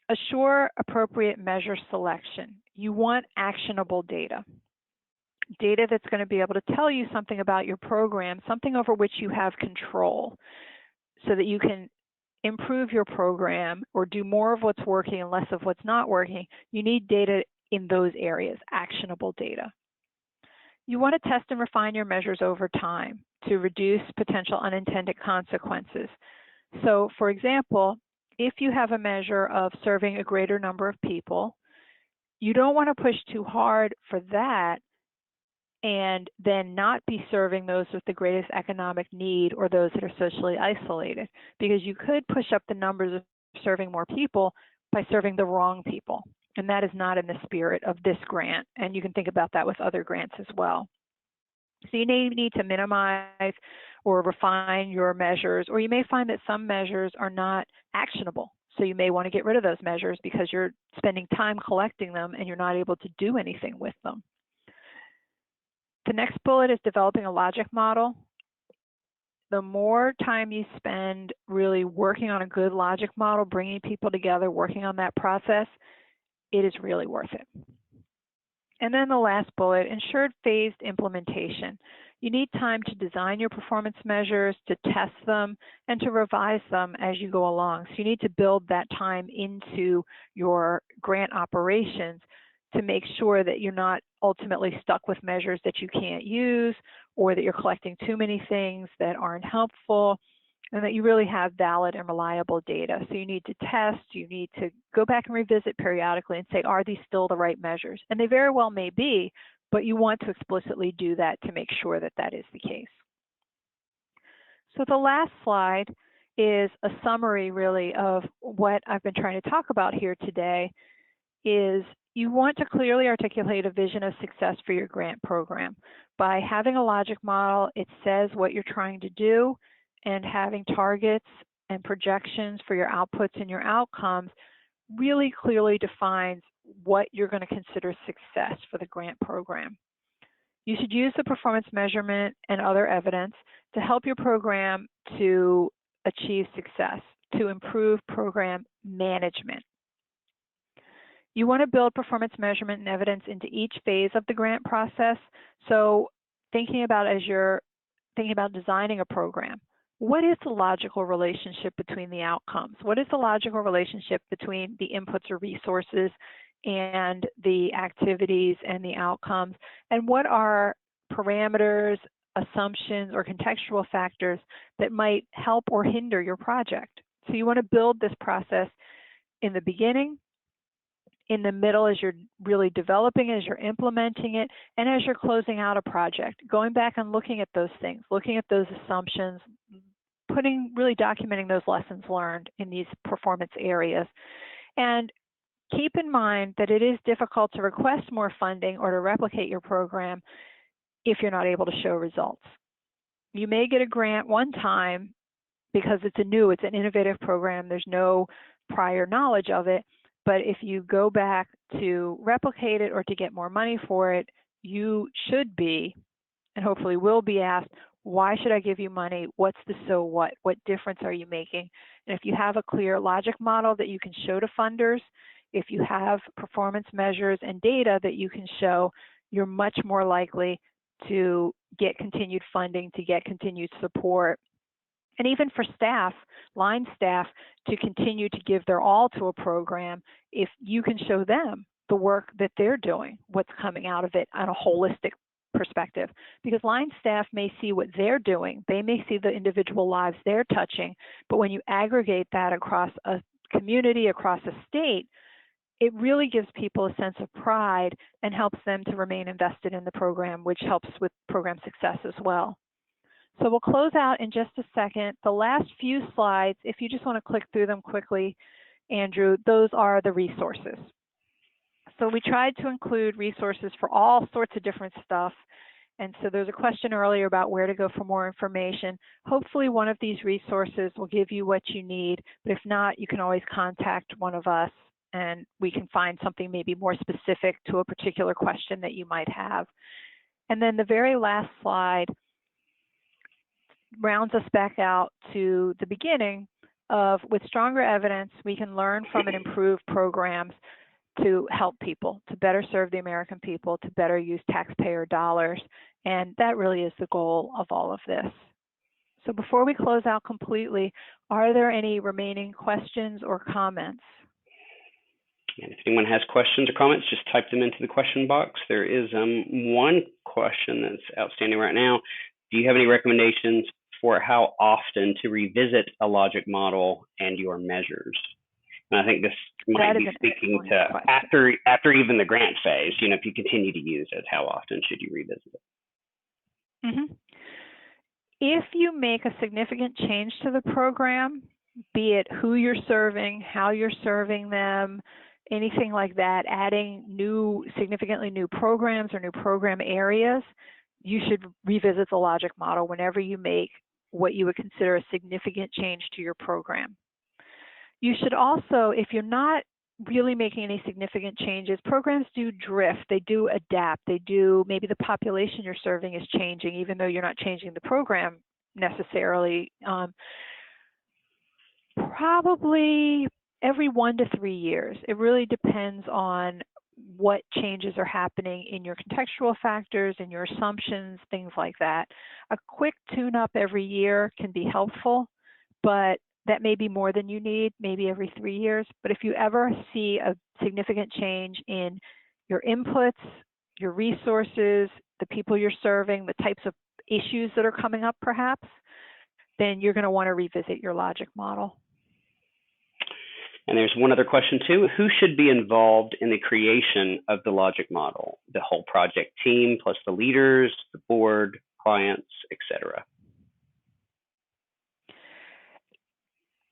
assure appropriate measure selection. You want actionable data. Data that's going to be able to tell you something about your program, something over which you have control, so that you can improve your program or do more of what's working and less of what's not working. You need data in those areas, actionable data. You want to test and refine your measures over time to reduce potential unintended consequences. So, for example, if you have a measure of serving a greater number of people, you don't want to push too hard for that and then not be serving those with the greatest economic need or those that are socially isolated, because you could push up the numbers of serving more people by serving the wrong people. And that is not in the spirit of this grant. And you can think about that with other grants as well. So you may need to minimize or refine your measures, or you may find that some measures are not actionable. So you may want to get rid of those measures because you're spending time collecting them and you're not able to do anything with them. The next bullet is developing a logic model. The more time you spend really working on a good logic model, bringing people together, working on that process, it is really worth it. And then the last bullet, ensured phased implementation. You need time to design your performance measures, to test them, and to revise them as you go along. So you need to build that time into your grant operations to make sure that you're not ultimately stuck with measures that you can't use, or that you're collecting too many things that aren't helpful, and that you really have valid and reliable data. So you need to test, you need to go back and revisit periodically and say, are these still the right measures? And they very well may be, but you want to explicitly do that to make sure that that is the case. So the last slide is a summary really of what I've been trying to talk about here today. Is you want to clearly articulate a vision of success for your grant program. By having a logic model, it says what you're trying to do, and having targets and projections for your outputs and your outcomes really clearly defines what you're going to consider success for the grant program. You should use the performance measurement and other evidence to help your program to achieve success, to improve program management. You want to build performance measurement and evidence into each phase of the grant process. So thinking about as you're thinking about designing a program, what is the logical relationship between the outcomes? What is the logical relationship between the inputs or resources and the activities and the outcomes? And what are parameters, assumptions, or contextual factors that might help or hinder your project? So you want to build this process in the beginning, in the middle as you're really developing it, as you're implementing it, and as you're closing out a project, going back and looking at those things, looking at those assumptions, really documenting those lessons learned in these performance areas. And keep in mind that it is difficult to request more funding or to replicate your program if you're not able to show results. You may get a grant one time because it's an innovative program, there's no prior knowledge of it, but if you go back to replicate it or to get more money for it, you should be, and hopefully will be asked, why should I give you money? What's the so what? What difference are you making? And if you have a clear logic model that you can show to funders, if you have performance measures and data that you can show, you're much more likely to get continued funding, to get continued support, and even for staff, line staff, to continue to give their all to a program if you can show them the work that they're doing, what's coming out of it on a holistic perspective. Because line staff may see what they're doing, they may see the individual lives they're touching, but when you aggregate that across a community, across a state, it really gives people a sense of pride and helps them to remain invested in the program, which helps with program success as well. So we'll close out in just a second. The last few slides, if you just want to click through them quickly, Andrew, those are the resources. So we tried to include resources for all sorts of different stuff. And so there's a question earlier about where to go for more information. Hopefully one of these resources will give you what you need, but if not, you can always contact one of us and we can find something maybe more specific to a particular question that you might have. And then the very last slide rounds us back out to the beginning of, with stronger evidence, we can learn from and improve programs to help people, to better serve the American people, to better use taxpayer dollars. And that really is the goal of all of this. So before we close out completely, are there any remaining questions or comments? And if anyone has questions or comments, just type them into the question box. There is one question that's outstanding right now. Do you have any recommendations for how often to revisit a logic model and your measures? And I think this might be speaking to after even the grant phase. You know, if you continue to use it, how often should you revisit it? Mm-hmm. If you make a significant change to the program, be it who you're serving, how you're serving them, anything like that, adding significantly new programs or new program areas, you should revisit the logic model whenever you make what you would consider a significant change to your program. You should also, if you're not really making any significant changes, programs do drift, they do adapt, maybe the population you're serving is changing, even though you're not changing the program necessarily. Probably every 1 to 3 years. It really depends on what changes are happening in your contextual factors and your assumptions, things like that. A quick tune-up every year can be helpful, but that may be more than you need, maybe every 3 years. But if you ever see a significant change in your inputs, your resources, the people you're serving, the types of issues that are coming up perhaps, then you're going to want to revisit your logic model. And there's one other question too. Who should be involved in the creation of the logic model? The whole project team plus the leaders, the board, clients, etc.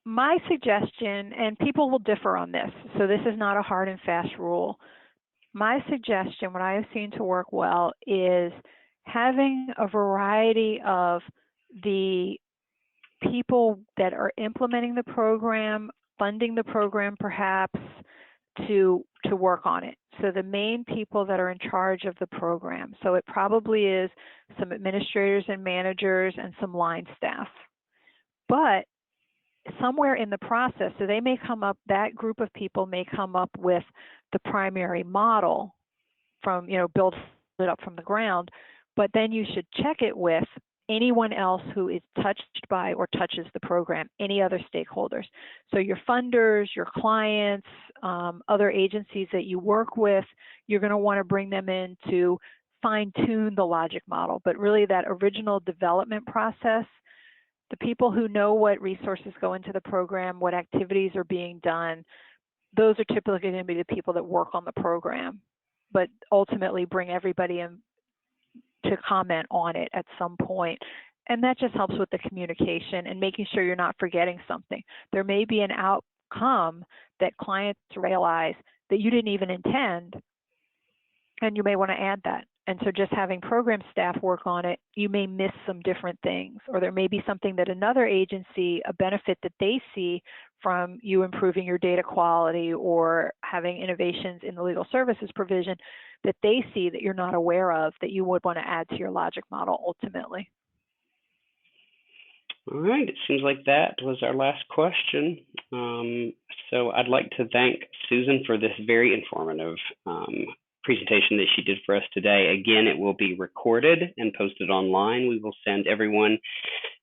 My suggestion, and people will differ on this, so this is not a hard and fast rule. My suggestion, what I have seen to work well, is having a variety of the people that are implementing the program, funding the program perhaps, to work on it. So the main people that are in charge of the program. So it probably is some administrators and managers and some line staff. But somewhere in the process, so they may come up, that group of people may come up with the primary model from, build it up from the ground, but then you should check it with anyone else who is touched by or touches the program, any other stakeholders. So your funders, your clients, other agencies that you work with, you're going to want to bring them in to fine-tune the logic model. But really that original development process, the people who know what resources go into the program, what activities are being done, those are typically going to be the people that work on the program, but ultimately bring everybody in to comment on it at some point. And that just helps with the communication and making sure you're not forgetting something. There may be an outcome that clients realize that you didn't even intend, and you may want to add that. And so just having program staff work on it, you may miss some different things, or there may be something that another agency, a benefit that they see from you improving your data quality or having innovations in the legal services provision that they see that you're not aware of that you would want to add to your logic model ultimately. All right, it seems like that was our last question. So I'd like to thank Susan for this very informative presentation that she did for us today. Again, it will be recorded and posted online. We will send everyone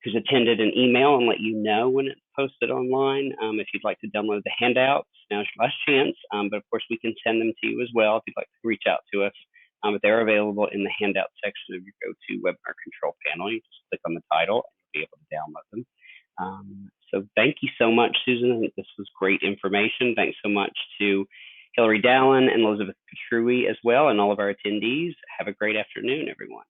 who's attended an email and let you know when it's posted online. If you'd like to download the handouts, now's your last chance. But of course, we can send them to you as well if you'd like to reach out to us. But they're available in the handout section of your GoTo webinar control panel. You just click on the title and you'll be able to download them. So thank you so much, Susan. I think this was great information. Thanks so much to Hillary Dallin and Elizabeth Petrui as well, and all of our attendees. Have a great afternoon, everyone.